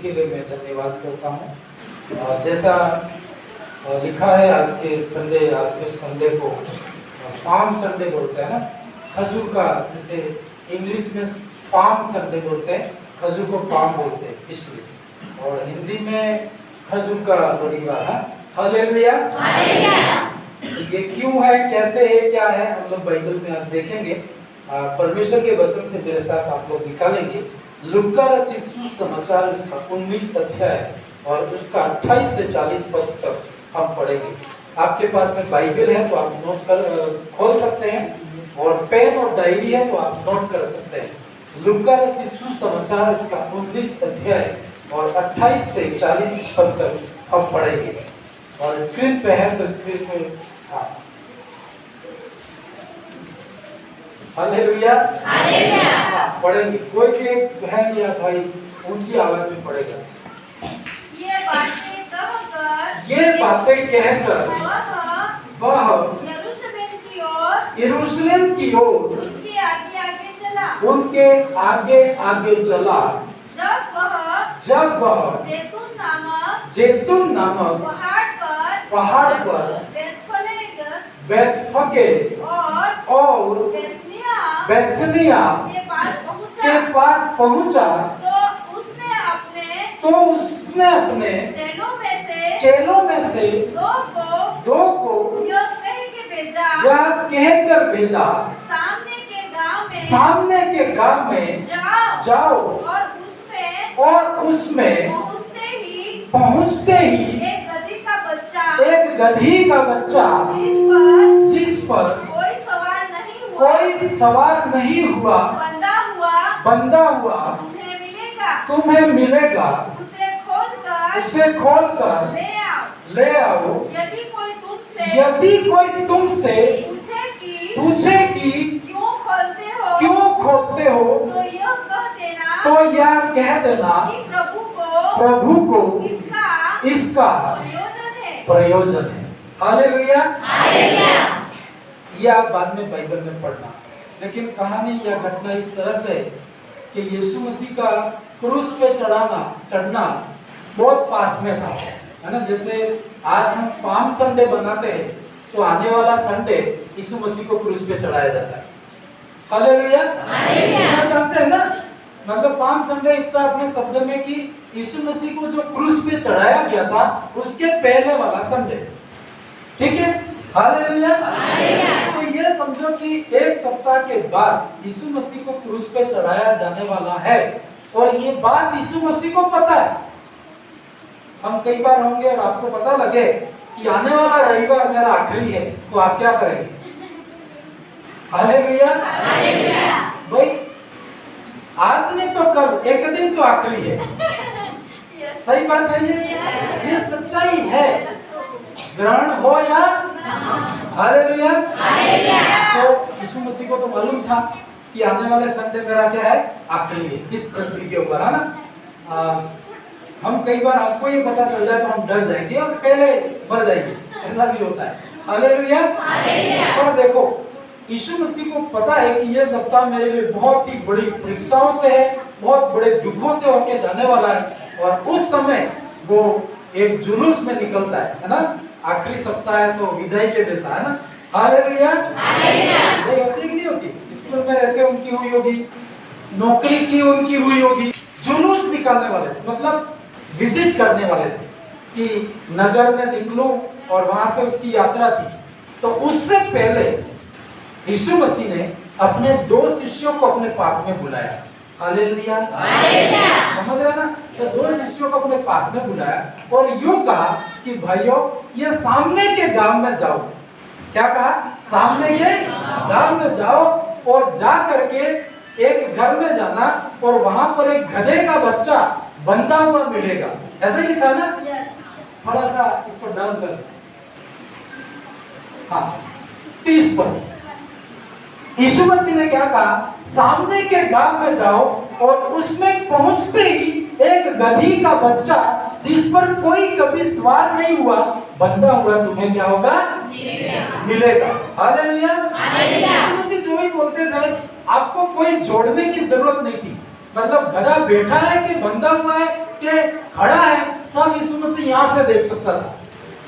के लिए मैं धन्यवाद करता हूँ। जैसा लिखा है आज के संडे को पाम संडे बोलते हैं ना, खजूर का, जैसे इंग्लिश में पाम संडे बोलते हैं, खजूर को पाम बोलते हैं इसलिए, और हिंदी में खजूर का बड़ीवा है। हालेलुया। ये क्यों है, कैसे है, क्या है, हम लोग बाइबल में आज देखेंगे। परमेश्वर के वचन से मेरे साथ आप लोग निकालेंगे लूका रचित सुसमाचार उसका 19 अध्याय और उसका 28 से 40 पद तक हम पढ़ेंगे। आपके पास में बाइबल है तो आप नोट कर खोल सकते हैं, और पेन और डायरी है तो आप नोट कर सकते हैं। लूका रचित सुसमाचार उसका 19 अध्याय और 28 से 40 पद तक हम पढ़ेंगे। और स्क्रीन पे है तो स्क्रीन पे हालेलुया पढ़ेंगे। कोई भी एक बहन या भाई ऊंची आवाज में पढ़ेगा। ये बातें कहकर वह यरूशलेम की ओर उनके आगे आगे चला। जब वह जैतून नामक पहाड़ पर बेथफगे और बेथनिया के पास पहुंचा तो उसने अपने चेलों में से दो को यह कहकर भेजा, सामने के गांव में जाओ और उसमें पहुंचते ही एक गधी का बच्चा जिस पर कोई सवार नहीं हुआ बंधा हुआ तुम्हें मिलेगा, उसे खोलकर ले आओ। यदि कोई तुमसे पूछे कि क्यों खोलते हो तो यह कह देना प्रभु को इसका प्रयोजन है। हालेलुया। यह आप बाद में बाइबल में पढ़ना, लेकिन कहानी या घटना इस तरह से कि यीशु मसीह का क्रूस पे चढ़ना बहुत पास में था, है ना। जैसे आज हम पाम संडे बनाते हैं तो आने वाला संडे यीशु मसीह को क्रूस पे चढ़ाया जाता है। हालेलुया। आप जानते हैं ना, मतलब पाम संडे इतना अपने शब्द में कि यीशु मसीह को जो क्रूस पे चढ़ाया गया था उसके पहले वाला संडे, ठीक है। हालेलुया। तो ये समझो कि एक सप्ताह के बाद यीशु मसीह को क्रूस पे चढ़ाया जाने वाला है, और ये बात यीशु मसीह को पता है। हम कई बार होंगे और आपको पता लगे कि आने वाला रविवार मेरा आखिरी है, तो आप क्या करेंगे? हालेलुया। भाई आज नहीं तो कल, एक दिन तो आखिरी है। सही बात है, ये सच्चाई है, ग्रहण हो या हालेलुया। तो यीशु मसीह को तो मालूम था कि आने वाले संडे मेरा क्या है, आखिरी है इस पृथ्वी के ऊपर, है ना। हम कई बार आपको ये पता चल जाए तो हम डर जाएंगे और पहले मर जाएंगे, ऐसा भी होता है। हालेलुया। और देखो यीशु मसीह को पता है कि ये सप्ताह मेरे लिए बहुत ही बड़ी परीक्षाओं से है, बहुत बड़े दुखों से होके जाने वाला है, और उस समय वो एक जुलूस में निकलता है ना। आखिरी सप्ताह है तो विदाई के जैसा, है ना। हालेलुया। विदाई होती कि नहीं होती? स्कूल में रहते उनकी हुई होगी, नौकरी की उनकी हुई होगी, जुलूस निकालने वाले थे, मतलब विजिट करने वाले थे कि नगर में निकलूं, और वहां से उसकी यात्रा थी। तो उससे पहले यीशु मसीह ने अपने 2 शिष्यों को अपने पास में बुलाया। हालेलुया। समझ रहे ना? तो 2 शिष्यों को अपने पास में बुलाया और यूं कहा कि भाइयों ये सामने के गांव में जाओ। क्या कहा? सामने के गांव में जाओ और जा करके एक घर में जाना और वहां पर एक गधे का बच्चा बंधा हुआ मिलेगा। ऐसा ही लिखा ना? थोड़ा सा इसको डाउन कर, हाँ 30 पर। यीशु मसीह ने क्या कहा? सामने के गांव में जाओ और उसमें पहुंचते ही एक गधी का बच्चा जिस पर कोई कभी सवार नहीं हुआ बंधा हुआ तुम्हें क्या होगा? मिलेगा। हालेलुया। यीशु मसीह जो ही बोलते थे आपको कोई जोड़ने की जरूरत नहीं थी, मतलब गधा बैठा है कि बंधा हुआ है के खड़ा है, सब यीशु मसीह यहाँ से देख सकता था।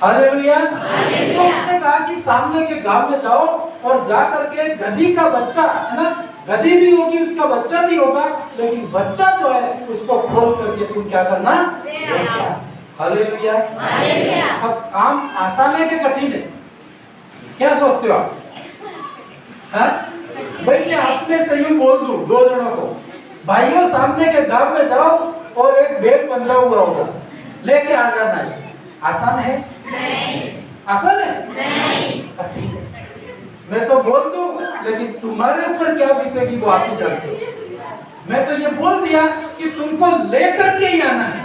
हालेलुया। तो उसने कहा कि सामने के गांव में जाओ और जा करके गधी का बच्चा है ना, गधी भी होगी, उसका बच्चा भी होगा, लेकिन बच्चा जो है उसको खोल करके तुम क्या करना, हालेलुया। अब काम आसान है कि कठिन है? क्या सोचते हो आप? भाई मैं अपने से यूं बोल दूं दो जनों को, भाइयों सामने के गांव में जाओ और एक बैल बंधा हुआ होगा, लेके आ जाना है। आसान है? नहीं। आसान है? नहीं। कठिन है। मैं तो बोल दूं, लेकिन तुम्हारे ऊपर क्या बीतेगी वो आप ही जानते हो। मैं तो ये बोल दिया कि तुमको लेकर के ही आना है,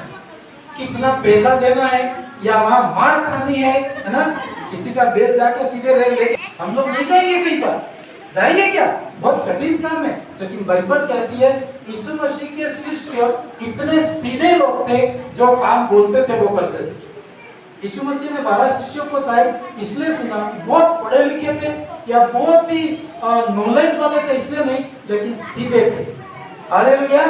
कितना पैसा देना है या वहां मार खानी है ना, किसी का बैल जाके सीधे लेके हम लोग नहीं जाएंगे, कहीं पर जाएंगे क्या? बहुत कठिन काम है। लेकिन बाइबल कहती है यीशु मसीह के शिष्य इतने सीधे लोग थे, जो काम बोलते थे वो करते थे। यीशु मसीह ने 12 शिष्यों को शायद इसलिए सुना, बहुत पढ़े लिखे थे या बहुत ही नॉलेज वाले थे इसलिए नहीं, लेकिन सीधे थे। हालेलुया।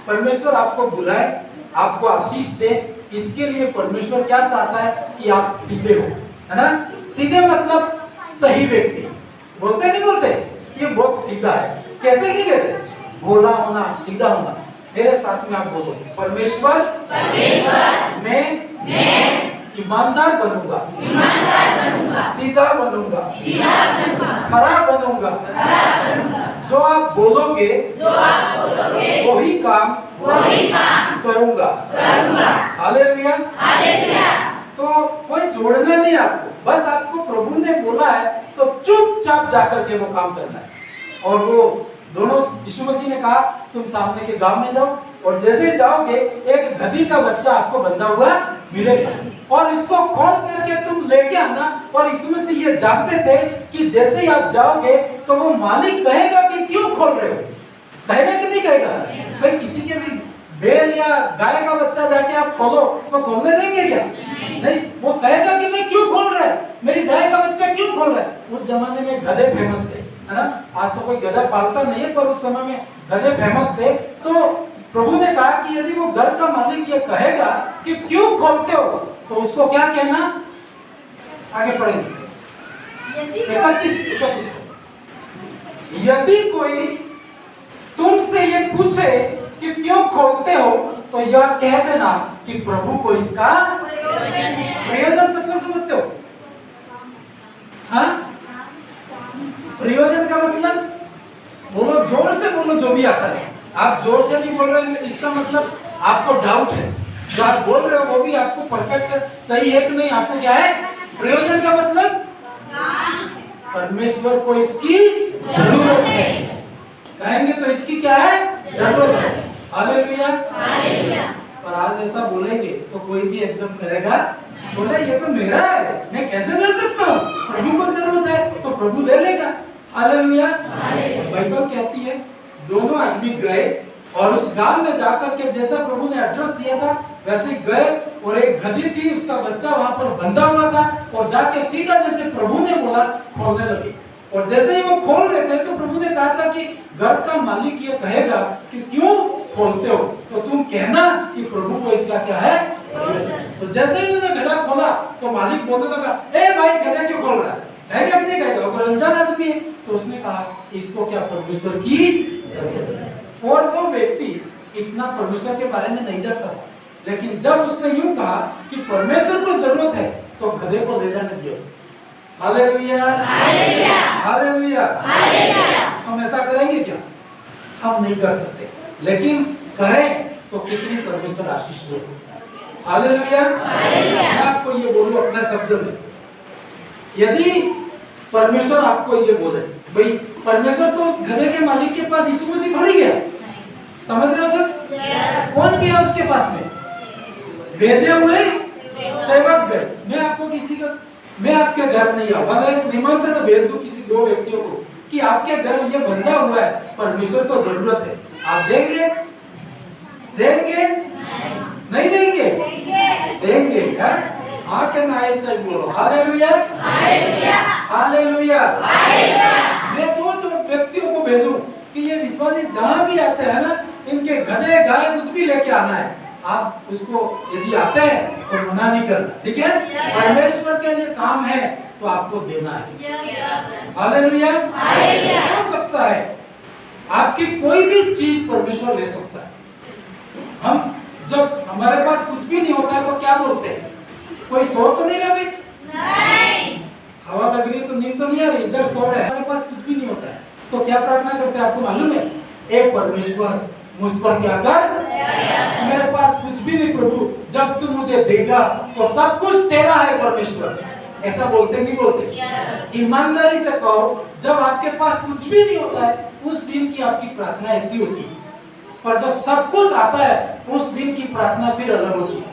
परमेश्वर आपको बुलाए, आपको आशीष दे, इसके लिए परमेश्वर क्या चाहता है कि आप सीधे हो, है ना। सीधे मतलब सही व्यक्ति, बोलते नहीं बोलते, ये बहुत सीधा है, कहते नहीं कहते, भोला होना, सीधा होना। मेरे साथ में आप बोलो, परमेश्वर मैं ईमानदार बनूंगा, सीधा बनूंगा, खरा बनूंगा। जो आप बोलोगे वही काम करूंगा। हालेलुया। तो कोई जोड़ना नहीं आपको, बस आपको प्रभु ने बोला है तो चुपचाप जाकर के वो काम करना है। और वो दोनों, यीशु मसीह ने कहा तुम सामने के गांव में जाओ और जैसे ही जाओगे एक गधी का बच्चा आपको बंधा हुआ मिलेगा और इसको खोल करके तुम लेके आना। और यीशु मसीह ये जानते थे कि जैसे ही आप जाओगे तो वो मालिक कहेगा कि क्यों खोल रहे हो, कहेगा कि नहीं कहेगा? भाई किसी के भी बैल या गाय का बच्चा जाके आप खोलो तो खोलने देंगे क्या? नहीं, वो कहेगा कि मैं क्यों खोल रहा है, मेरी गाय का बच्चा क्यों खोल रहा है। उस जमाने में गधे फेमस थे, है ना। आज तो कोई गधा पालता नहीं है, पर उस समय में गधे फेमस थे। तो प्रभु ने कहा कि यदि वो घर का मालिक ये कहेगा कि क्यों खोलते हो, तो उसको क्या कहना, आगे पढ़ेंगे 31। यदि कोई तुमसे ये पूछे कि क्यों खोलते हो, तो यह कह देना कि प्रभु को इसका प्रयोजन मतलब समझते हो? हाँ, प्रयोजन का मतलब बोलो, जोर से बोलो, जो भी आता है। आप जोर से नहीं बोल रहे, इसका मतलब आपको डाउट है, जो आप बोल रहे हो वो भी आपको परफेक्ट सही है कि नहीं। आपको क्या है प्रयोजन का मतलब? परमेश्वर को इसकी जरूरत है, कहेंगे तो इसकी क्या है, जरूरत है। हालेलुया। पर आज ऐसा बोलेंगे तो कोई भी एकदम करेगा, बोले ये तो मेरा है, मैं कैसे दे सकता हूँ, प्रभु को जरूरत है तो प्रभु दे लेगा। हालेलुया। बाइबल कहती है दोनों आदमी गए और उस गांव में जाकर के जैसा प्रभु ने एड्रेस दिया था वैसे ही गए, और एक गधी थी, उसका बच्चा वहां पर बंधा हुआ था, और जाके सीधा जैसे प्रभु ने बोला खोलने लगे। और जैसे ही वो खोल रहे थे तो प्रभु ने कहा था कि घर का मालिक ये कहेगा कि क्यों खोलते हो, तो तुम कहना कि प्रभु को इसका क्या है। तो जैसे ही उन्होंने गधा खोला तो मालिक बोलने लगा, ए भाई गधा क्यों खोल रहा है, कहेगा कि नहीं कहेगा, वो अनजान आदमी है। तो उसने कहा इसको क्या परमेश्वर की जरूरत है। और वो व्यक्ति इतना परमेश्वर के बारे में नहीं जानता था, लेकिन जब उसने यूं कहा कि परमेश्वर को जरूरत है तो गधे को ले जाने दिया। Hallelujah, hallelujah, hallelujah, hallelujah. हम ऐसा करेंगे क्या? हम नहीं कर सकते, लेकिन करें तो कितनी परमेश्वर आशीष दे सकता है। Hallelujah, hallelujah. मैं आपको ये बोलूं अपने शब्द में, यदि परमेश्वर आपको ये बोले, भाई परमेश्वर तो उस गधे के मालिक के पास यीशु मसीह थोड़ी गया, समझ रहे हो सब? कौन गया उसके पास में? भेजे हुए सेवक गए। मैं आपके घर नहीं आऊंगा, एक निमंत्रण भेज दूं किसी दो व्यक्तियों को कि आपके घर ये बंधा हुआ है, परमेश्वर को जरूरत है, आप देंगे? देंगे? नहीं देंगे? देंगे। हाँ के ना एक साइड बोलो, हालेलुया, हालेलुया, हालेलुया, हालेलुया। मैं तो व्यक्तियों को भेजूं कि ये विश्वासी जहां भी आते हैं ना, इनके गधे गाय कुछ भी लेके आना है, आप उसको यदि आते हैं तो मना नहीं करना, ठीक है? परमेश्वर के लिए काम है तो आपको देना है। हालेलुया। हो सकता है आपकी कोई भी चीज परमेश्वर ले सकता है। हम जब हमारे पास कुछ भी नहीं होता है तो क्या बोलते हैं? कोई सो तो नहीं रहा भाई? नहीं। हवा लग रही है तो नींद तो नहीं आ रही, इधर सो रहे हैं, हमारे पास कुछ भी नहीं होता है तो क्या प्रार्थना करते हैं आपको मालूम है? ए परमेश्वर मुझ पर क्या कर, मेरे पास कुछ भी नहीं प्रभु, जब तू मुझे देगा तो सब कुछ तेरा है परमेश्वर। ऐसा बोलते नहीं बोलते? ईमानदारी से कहो, जब आपके पास कुछ भी नहीं होता है उस दिन की आपकी प्रार्थना ऐसी होती है, पर जब सब कुछ आता है उस दिन की प्रार्थना फिर अलग होती है।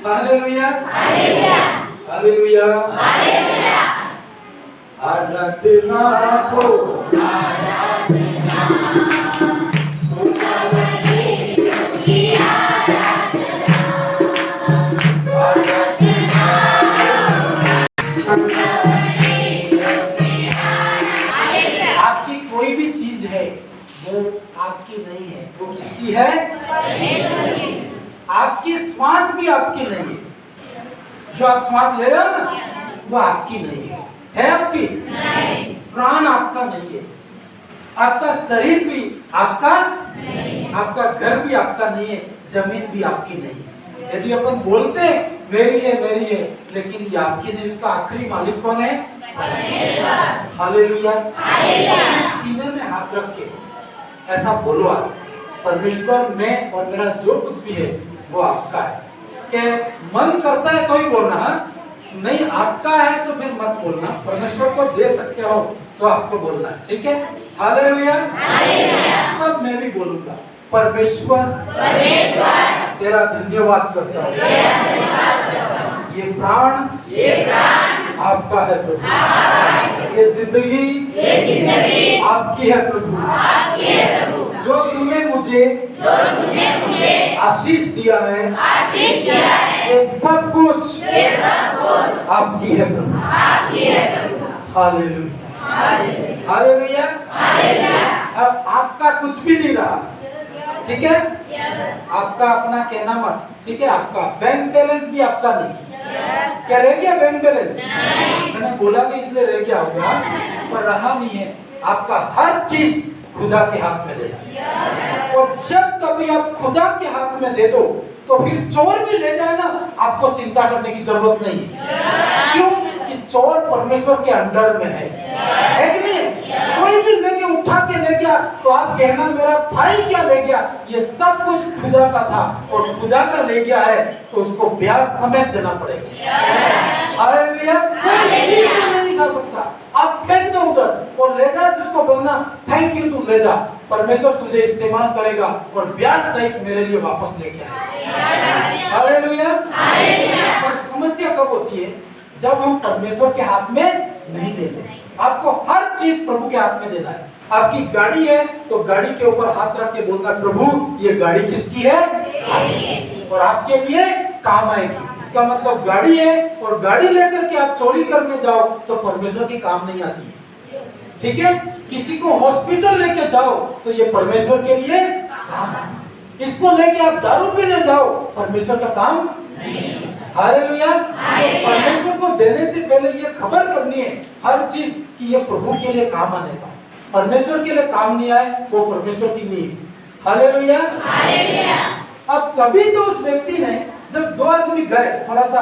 Hallelujah, hallelujah, hallelujah. आराधना को आपकी कोई भी चीज है वो आपकी नहीं है, वो किसकी है? परमेश्वर की। आपकी श्वास भी आपकी नहीं है, जो आप श्वास ले रहे हो ना वो आपकी नहीं है आपकी? नहीं। प्राण आपका नहीं है, आपका शरीर भी आपका नहीं, आपका घर भी आपका नहीं है, जमीन भी आपकी नहीं है। यदि अपन बोलते हैं मेरी है मेरी है, लेकिन ये आपकी नहीं, उसका आखिरी मालिक कौन है? परमेश्वर। हालेलुया। सीने में हाथ रख के ऐसा बोलो आप, परमेश्वर मैं और मेरा जो कुछ भी है वो आपका है। के मन करता है तो ही बोलना, नहीं आपका है तो फिर मत बोलना, परमेश्वर को दे सकते हो तो आपको बोलना है, ठीक है? हालेलुया। सब मैं भी बोलूंगा, परमेश्वर तेरा धन्यवाद करता हूँ, ये प्राण आपका है प्रभु, ये जिंदगी आपकी है प्रभु, जो तुमने मुझे आशीष दिया है ये सब कुछ आपकी है प्रभु। Hallelujah, hallelujah. अब आपका कुछ भी नहीं रहा, ठीक है? आपका अपना कहना मत, ठीक है? आपका बैंक बैलेंस भी आपका नहीं। क्या रह गया बैंक बैलेंस? मैंने बोला नहीं इसलिए रह गया होगा, पर रहा नहीं है। आपका हर चीज खुदा के हाथ में दे दो, और जब कभी आप खुदा के हाथ में दे दो तो फिर चोर भी ले जाए ना, आपको चिंता करने की जरूरत नहीं। क्यों? कि चोर परमेश्वर के अंडर में है कि नहीं? कोई भी लेके उठा के ले गया तो आप कहना मेरा था ही क्या ले गया, ये सब कुछ खुदा का था, और खुदा का ले गया है तो उसको ब्याज समेत देना पड़ेगा। हालेलुया। कोई चीज नहीं खा सकता, आप फेंक दो उधर और ले जा, उसको बोलना थैंक यू तू ले जा, परमेश्वर तुझे इस्तेमाल करेगा और ब्याज सहित मेरे लिए वापस लेके आएगा। हालेलुया। पर समस्या कब होती है? जब हम परमेश्वर के हाथ में नहीं देते। आपको हर चीज प्रभु के हाथ में देना है। आपकी गाड़ी है तो गाड़ी के ऊपर हाथ रख के बोलना प्रभु ये गाड़ी किसकी है? और आपके लिए काम आएगी। इसका मतलब गाड़ी है और गाड़ी लेकर के आप चोरी करने जाओ तो परमेश्वर की काम नहीं आती है, ठीक है? किसी को हॉस्पिटल लेके जाओ तो ये परमेश्वर के लिए काम है। इसको लेके आप दारू पीने जाओ, परमेश्वर का काम नहीं। हालेलुया। परमेश्वर को देने से पहले ये खबर करनी है हर चीज कि ये प्रभु के लिए काम आने का। परमेश्वर के लिए काम नहीं आए वो परमेश्वर की नहीं। हालेलुया। अब कभी तो उस व्यक्ति ने जब दो आदमी गए, थोड़ा सा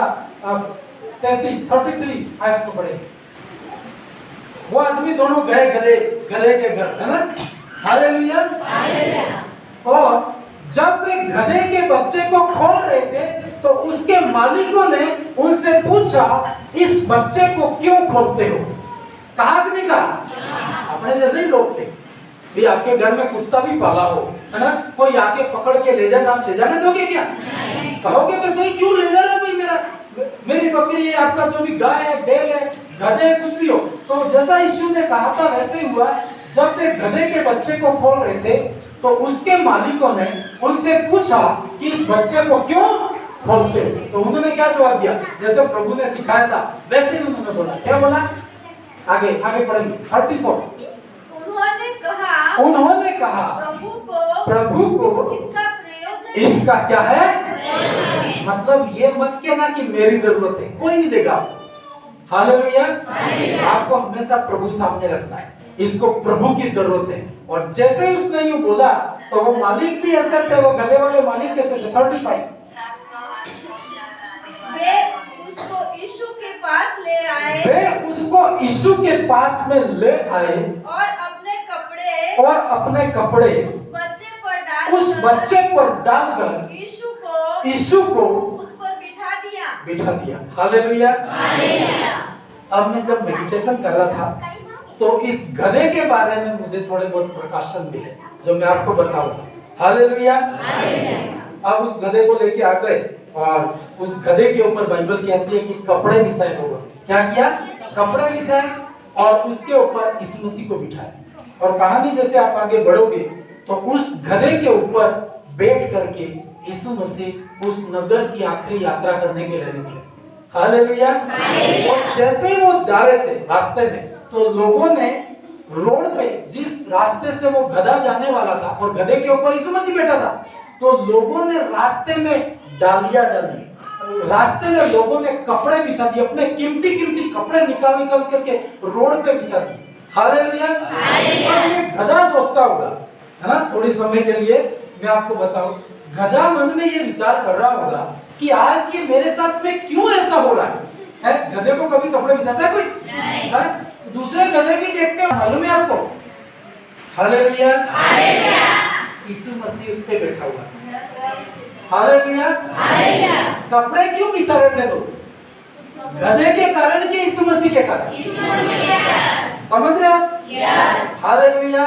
33 आयत को पढ़े, वो आदमी दोनों गए गधे के घर, है ना? हालेलुया। और जब वे गधे के बच्चे को खोल रहे थे तो उसके मालिकों ने उनसे पूछा इस बच्चे को क्यों खोलते हो? कहा कि नहीं कहा? अपने जैसे ही लोग थे भी। आपके घर में कुत्ता भी पाला हो, है ना? कोई आके पकड़ के ले जाए, आप ले जाने दोगे क्या? कहोगे तो सही क्यों ले जा रहे हो भाई, मेरी बकरी है, आपका जो भी गाय है, बैल है, गधे है, कुछ भी हो। तो जैसा यीशु ने कहा था वैसे ही हुआ। जब वे गधे के बच्चे को खोल रहे थे तो उसके मालिकों ने उनसे पूछा कि इस बच्चे को क्यों खोलते हो? तो उन्होंने क्या जवाब दिया? जैसे प्रभु ने सिखाया था वैसे ही उन्होंने बोला। क्या बोला? आगे पढ़ेंगे 34। उन्होंने कहा प्रभु को इसका क्या है? मतलब ये मत कहना कि मेरी जरूरत है, कोई नहीं देगा। हालेलुया। आपको हमेशा प्रभु सामने रखना है, इसको प्रभु की जरूरत है। और जैसे ही उसने यूं बोला तो वो मालिक भी ऐसे थे, वो गधे वाले मालिक कैसे थे? 35 वे उसको यीशु के पास ले आए, वे उसको यीशु के पास में ले आए और अपने कपड़े उस बच्चे पर डालकर यीशु को उस पर बिठा दिया। हालेलुया। अब मैं जब मेडिटेशन कर रहा था तो इस गधे के बारे में मुझे थोड़े बहुत प्रकाशन मिले जो मैं आपको बताऊंगा। हालेलुया। अब उस गधे को लेके आ गए और उस गधे के ऊपर बाइबल कहती है कि कपड़े बिछाए होगा। क्या किया? कपड़े बिछाए और उसके ऊपर यीशु मसीह को बिठाया। और कहानी जैसे आप आगे बढ़ोगे तो उस गधे के ऊपर बैठ करके यीशु मसीह उस नगर की आखिरी यात्रा करने के लिए निकले। हालेलुया। और जैसे ही वो जा रहे थे रास्ते में तो लोगों ने रोड पे, जिस रास्ते से वो गधा जाने वाला था और गधे के ऊपर यीशु मसीह बैठा था, तो लोगों ने रास्ते में डालियां डाली, रास्ते में लोगों ने कपड़े बिछा दिए, अपने कीमती कपड़े निकाल करके रोड पे बिछा दिए। हालेलुया। और ये गधा सोचता होगा, है ना, थोड़ी समय के लिए मैं आपको बताऊं, गधा मन में ये विचार कर रहा होगा कि आज ये मेरे साथ में क्यों ऐसा हो रहा है? गधे को कभी कपड़े बिछाता है कोई? है? दूसरे गधे भी देखते हैं, मालूम है आपको? हालेलुया। यीशु मसीह उस पे बैठा हुआ है। हालेलुया। कपड़े क्यों बिछा रहे थे लोग? गधे के कारण कि यीशु मसीह के कारण? समझ रहे आप? हालेलुया।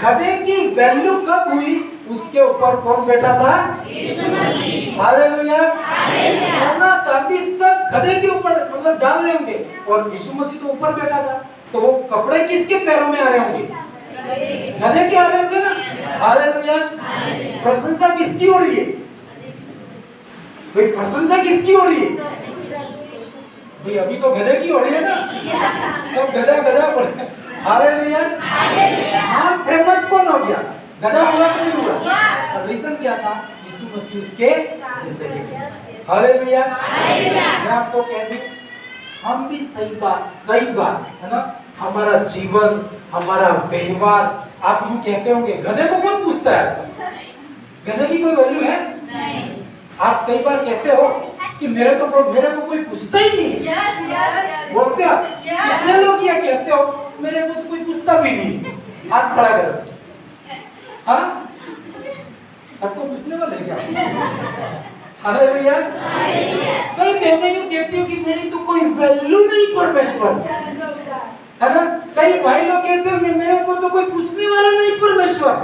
गधे की वैल्यू कब हुई? उसके ऊपर कौन बैठा था? यीशु मसीह। हालेलुया। सोना चांदी सब गधे के ऊपर मतलब डाल रहे होंगे और यीशु मसीह तो ऊपर बैठा था, तो वो कपड़े किसके पैरों में आ रहे होंगे? गधे के आ रहे होंगे ना। हालेलुया। प्रशंसा किसकी हो रही है? भाई प्रशंसा किसकी हो रही है? भाई अभी तो गधे की हो रही है ना, सब गधा बोले। हालेलुया। हाँ, फेमस कौन हो गया? गधा हुआ कि नहीं हुआ? रीजन क्या था? यीशु मसीह उसके जिंदगी में। हालेलुया। मैं आपको कह दूं, हम भी सही बात कई बार, है ना, हमारा जीवन, हमारा व्यवहार, आप यूं कहते होंगे गधे को कौन पूछता है आजकल? गधे की कोई वैल्यू है? नहीं। आप कई बार कहते हो कि मेरे को कोई पूछता ही नहीं। बोलते हो? कितने लोग ये कहते हो मेरे को तो कोई पूछता भी नहीं? हाथ खड़ा करो। हाँ, सबको पूछने वाले क्या? हालेलुया। कई बहनें यूं कहती हो कि मेरी तो कोई वैल्यू नहीं परमेश्वर, है ना। कई भाई लोग कहते हो कि मेरे को तो कोई पूछने वाला नहीं परमेश्वर,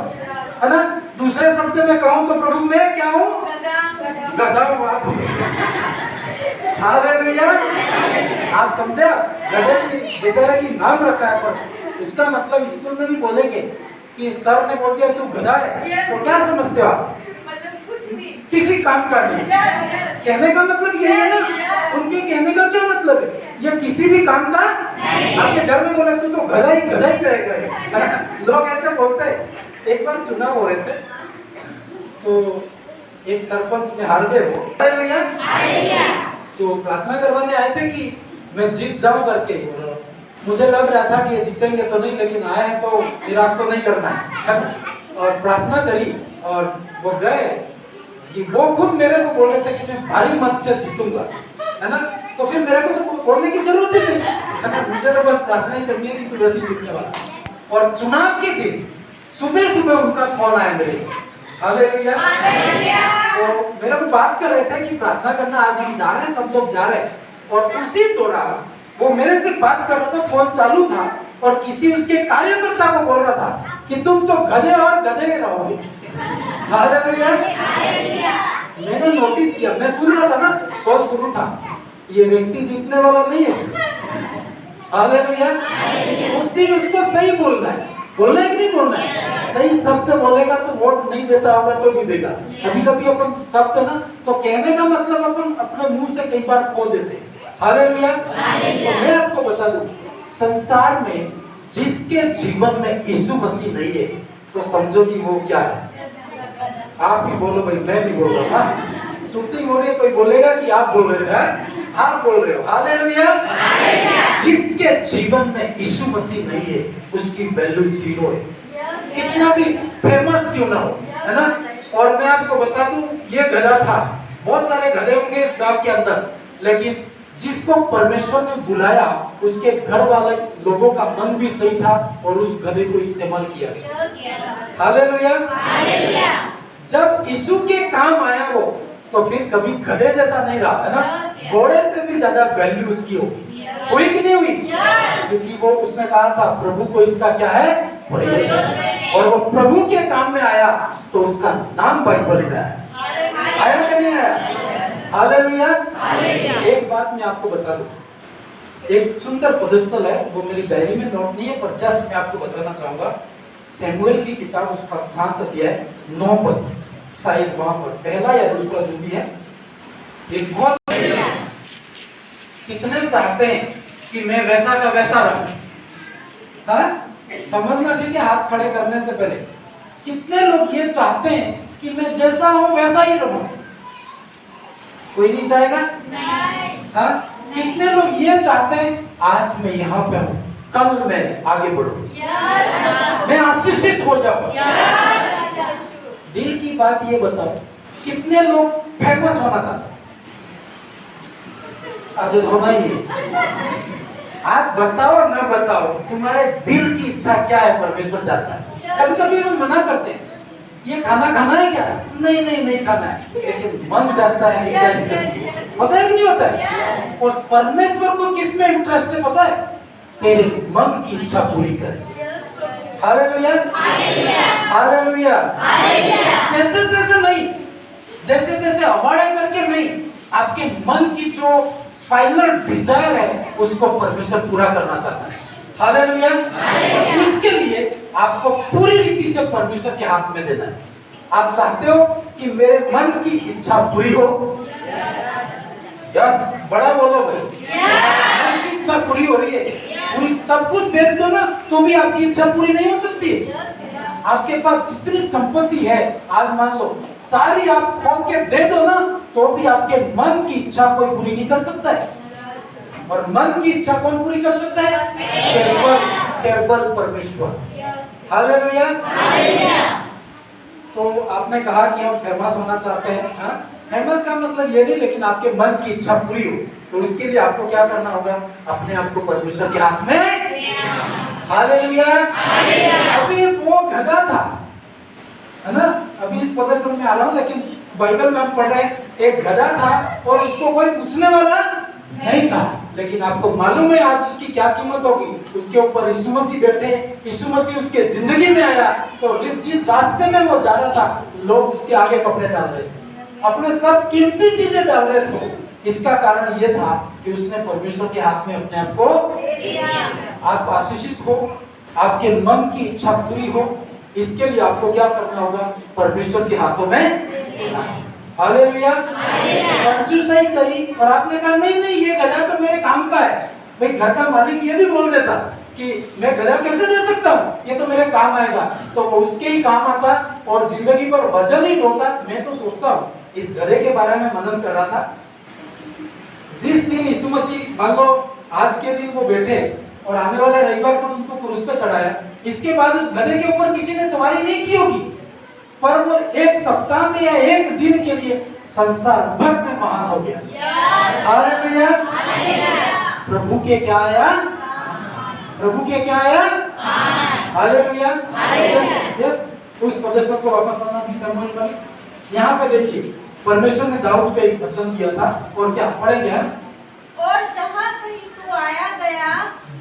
है ना। दूसरे शब्द में कहूं तो प्रभु मैं क्या हूँ? गधा हूँ। हालेलुया। आप समझे? गधे की बेचारे की नाम रखा है, पर उसका मतलब स्कूल में भी बोलेंगे कि सर ने बोल दिया तू गधा है, तो क्या समझते हो आप? किसी काम का नहीं। कहने का मतलब ये है ना, उनके कहने का क्या मतलब है? ये किसी भी काम का। आपके घर में बोला तू तो गधा ही रहेगा। लोग ऐसे बोलते हैं। एक बार चुनाव हो रहे थे तो एक सरपंच में हार गए वो। तो प्रार्थना करवाने आए थे कि मैं जीत जाऊं करके। मुझे लग रहा था कि ये जीतेंगे तो नहीं, लेकिन आए हैं तो निराश तो नहीं करना है। और प्रार्थना करी और वो गए कि वो खुद मेरे को बोल रहे थे कि मैं भारी मत से जीतूंगा, है ना। तो फिर मेरे को तो बोलने की जरूरत ही नहीं, है ना। मुझे तो बस प्रार्थना ही करनी है कि तू वैसे जीतने वाला। और चुनाव के दिन सुबह उनका फोन आया मेरे। हालेलुया। तो मेरे को बात कर रहे थे कि प्रार्थना करना आज हम जा रहे हैं, सब लोग जा रहे हैं। और उसी दौरान वो मेरे से बात कर रहा था, फोन चालू था और किसी उसके कार्यकर्ता को बोल रहा था कि तुम तो गधे और गधे रहोगे। हालेलुया। मैंने नोटिस किया, मैं सुन रहा था ना, कॉल शुरू था, ये व्यक्ति जीतने वाला नहीं है। हालेलुया। उस दिन उसको सही बोलना है, बोलना है कि नहीं बोलना है? सही शब्द बोलेगा तो वोट नहीं देता होगा तो नहीं देगा। कभी कभी अपन शब्द ना तो कहने का मतलब अपन अपने मुंह से कई बार खो देते हैं। हालेलुया। तो मैं आपको बता दूं, संसार में जिसके जीवन में यीशु मसीह नहीं है तो समझो कि वो क्या है। आप भी बोलो भाई, मैं भी बोल रहा हूँ। शूटिंग हो रही है, कोई बोलेगा कि आप बोल रहे थे, आप बोल रहे हो। हालेलुया। जिसके जीवन में यीशु मसीह नहीं है उसकी वैल्यू जीरो है, कितना भी फेमस क्यों ना हो, है ना। और मैं आपको बता दूं, ये गधा था, बहुत सारे गधे होंगे इस गांव के अंदर, लेकिन जिसको परमेश्वर ने बुलाया उसके घर वाले लोगों का मन भी सही था और उस गधे को इस्तेमाल किया। हालेलुया। जब यीशु के काम आया वो, तो फिर कभी गधे जैसा नहीं रहा, है ना। घोड़े से भी ज्यादा वैल्यू उसकी होगी, हुई कि नहीं हुई? क्योंकि वो उसने कहा था प्रभु को इसका क्या है प्रयोजन, और वो प्रभु के काम में आया तो उसका नाम बाइबल में आया कि नहीं आया? हालेलुया। एक बात मैं आपको बता दूं, एक सुंदर पदस्थल है, वो मेरी डायरी में नोट नहीं है पर जस्ट मैं आपको बताना चाहूंगा। सैमुएल की किताब उसका 7 अध्याय 9 पद, शायद वहां पर पहला या दूसरा जो भी है, एक बहुत कितने चाहते हैं कि मैं वैसा का वैसा रहूं, हाँ? समझना ठीक है, हाथ खड़े करने से पहले कितने लोग ये चाहते हैं कि मैं जैसा हूं वैसा ही रहूं? कोई नहीं चाहेगा? हाँ? कितने लोग ये चाहते हैं आज मैं यहाँ पे हूँ, कल मैं आगे बढ़ूं, मैं आशीषित हो जाऊं। दिल की बात ये बताओ, कितने लोग फेमस होना चाहते हैं? आगे होना ही है। आप बताओ ना बताओ, तुम्हारे दिल की इच्छा क्या है परमेश्वर जानता है। कभी कभी लोग मना करते हैं, ये खाना खाना है क्या? नहीं नहीं नहीं खाना है, लेकिन मन चाहता है क्या इसमें, होता है कि नहीं होता है? और परमेश्वर को किस में इंटरेस्ट है पता है? तेरे मन की इच्छा पूरी करे। हालेलुया। हालेलुया। जैसे जैसे नहीं, जैसे जैसे हमारे करके नहीं, आपके मन की जो फाइनल डिजायर है उसको परमेश्वर पूरा करना चाहता है। हालेलुया। उसके लिए आपको पूरी रीति से परमेश्वर के हाथ में देना है। आप चाहते हो कि मेरे मन की इच्छा पूरी हो? यस, बड़ा बोलो भाई। मन की इच्छा पूरी हो रही है, पूरी सब कुछ बेच दो ना तो भी आपकी इच्छा पूरी नहीं हो सकती। आपके पास जितनी संपत्ति है, आज मान लो सारी आप खोल के दे दो ना तो भी आपके मन की इच्छा कोई पूरी नहीं कर सकता है। और मन की इच्छा कौन पूरी कर सकता है? केवल केवल परमेश्वर। हालेलुया। तो आपने कहा कि हम फेमस होना चाहते हैं, हाँ? फेमस का मतलब ये नहीं, लेकिन आपके मन की इच्छा पूरी हो तो उसके लिए आपको क्या करना होगा? अपने आप को परमेश्वर के हाथ में। हालेलुया। अभी वो गधा था, है ना, अभी इस पदस्थल में आ रहा हूँ, लेकिन बाइबल में हम पढ़ रहे हैं एक गधा था और उसको कोई पूछने वाला नहीं था, लेकिन आपको मालूम है आज उसकी क्या कीमत होगी? उसके ऊपर यीशु मसीह बैठे, यीशु मसीह उसके जिंदगी में आया तो जिस रास्ते में वो जा रहा था लोग उसके आगे कपड़े डाल रहे थे, अपने सब कीमती चीजें डाल रहे थे। इसका कारण ये था कि उसने परमेश्वर के हाथ में अपने आप को। आप आशीषित हो, आपके मन की इच्छा पूरी हो, इसके लिए आपको क्या करना होगा? परमेश्वर के हाथों में। हालेलुया। कंजूसाई करी और आपने कहा नहीं नहीं ये गधा तो मेरे काम का है। भाई घर का मालिक ये भी बोल देता कि मैं गधा कैसे दे सकता हूँ, ये तो मेरे काम आएगा, तो वो उसके ही काम आता और जिंदगी पर वजन ही ढोता। मैं तो सोचता हूँ इस गधे के बारे में मनन कर रहा था, जिस दिन यीशु मसीह मान लो आज के दिन वो बैठे और आने वाले रविवार को उनको क्रूस पे चढ़ाया, इसके बाद उस गधे के ऊपर किसी ने सवारी नहीं की होगी, पर वो एक सप्ताह में या एक दिन के लिए संसार भर में महान हो गया। हालेलुया। प्रभु के क्या आया? प्रभु के क्या आया? हालेलुया। उस प्रदर्शन को वापस लाना भी संभव नहीं। यहाँ पे देखिए परमेश्वर ने दाऊद को एक वचन दिया था और क्या पढ़ेंगे हम? और जहाँ कहीं तू आया गया,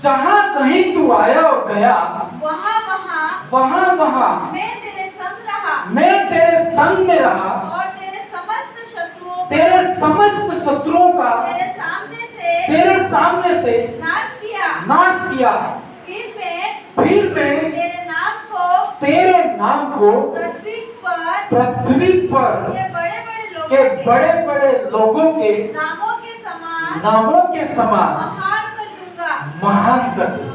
जहाँ कहीं तू आया और गया, वहाँ वहाँ वहाँ मैं तेरे संग रहा, मैं तेरे संग में रहा और तेरे समस्त शत्रुओं का तेरे सामने से नाश किया। फिर मैं तेरे नाम को पृथ्वी पर के बड़े बड़े लोगों के नामों के समान महान कर दूंगा।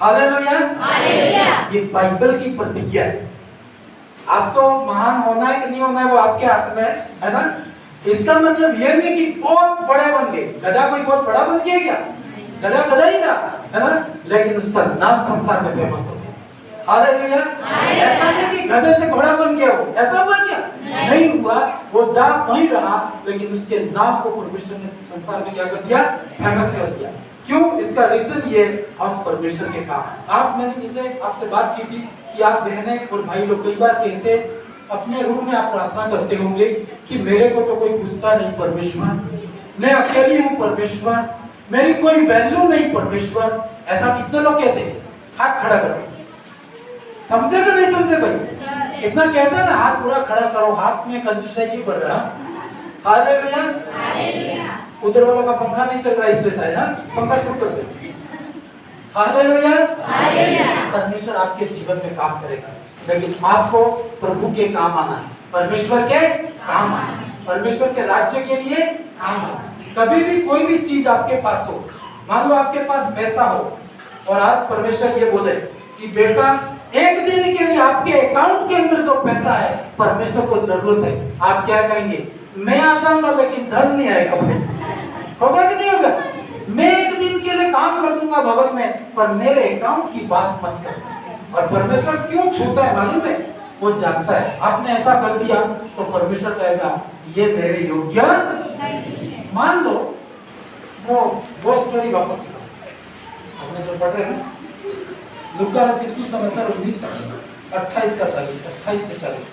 हालेलुया। ये बाइबल की प्रतिज्ञा है। आप तो महान होना है कि नहीं होना है वो आपके हाथ में है ना। इसका मतलब ये नहीं कि बहुत बड़े बन गए। गधा कोई बहुत बड़ा बन गया क्या? गधा गधा ही रहा, है ना, लेकिन उसका नाम संसार में फेमस हो गया। हालेलुया। ऐसा नहीं कि गधे से घोड़ा बन गया हो, ऐसा हुआ क्या? नहीं हुआ। वो जात वहीं रहा, लेकिन उसके नाम को परमेश्वर ने संसार में क्या कर दिया? फेमस कर दिया। क्यों? इसका रीजन ये, हम परमेश्वर के काम। मैंने जैसे आपसे बात की थी कि आप बहनें और भाई लोग कई बार कहते अपने रूम में आप प्रार्थना करते होंगे कि मेरे को तो कोई पूछता नहीं परमेश्वर, मैं अकेली हूँ परमेश्वर, मेरी कोई वैल्यू नहीं परमेश्वर। ऐसा कितने लोग कहते हैं? हाथ खड़ा करो। समझे कि नहीं समझे भाई? इतना कहते हैं ना, हाथ पूरा खड़ा करो। हाथ में कंजूसाई क्यों कर रहा? हालेलुया। उधर वालों का पंखा नहीं चल रहा इसलिए शायद, पंखा चुप कर दे। हालेलुया। परमेश्वर आपके जीवन में काम करेगा, लेकिन आपको प्रभु के काम आना है, परमेश्वर के काम आना है, परमेश्वर के राज्य के लिए काम आना है। कभी भी कोई भी चीज आपके पास हो, मान लो आपके पास पैसा हो और आज परमेश्वर ये बोले कि बेटा एक दिन के लिए आपके अकाउंट के अंदर जो पैसा है परमेश्वर को जरूरत है, आप क्या कहेंगे? मैं आ जाऊंगा लेकिन धन नहीं आएगा। होगा कि नहीं होगा? मैं एक दिन के लिए काम कर दूंगा भवन में, पर मेरे अकाउंट की बात मत कर। और परमेश्वर क्यों छूता है मालूम है? वो जानता है आपने ऐसा कर दिया तो परमेश्वर कहेगा ये मेरे योग्य नहीं। मान लो वो स्टोरी वापस हमने जो पढ़ रहे हैं ना, लूका रचित सुसमाचार 19:28 का 40, 28 से 40।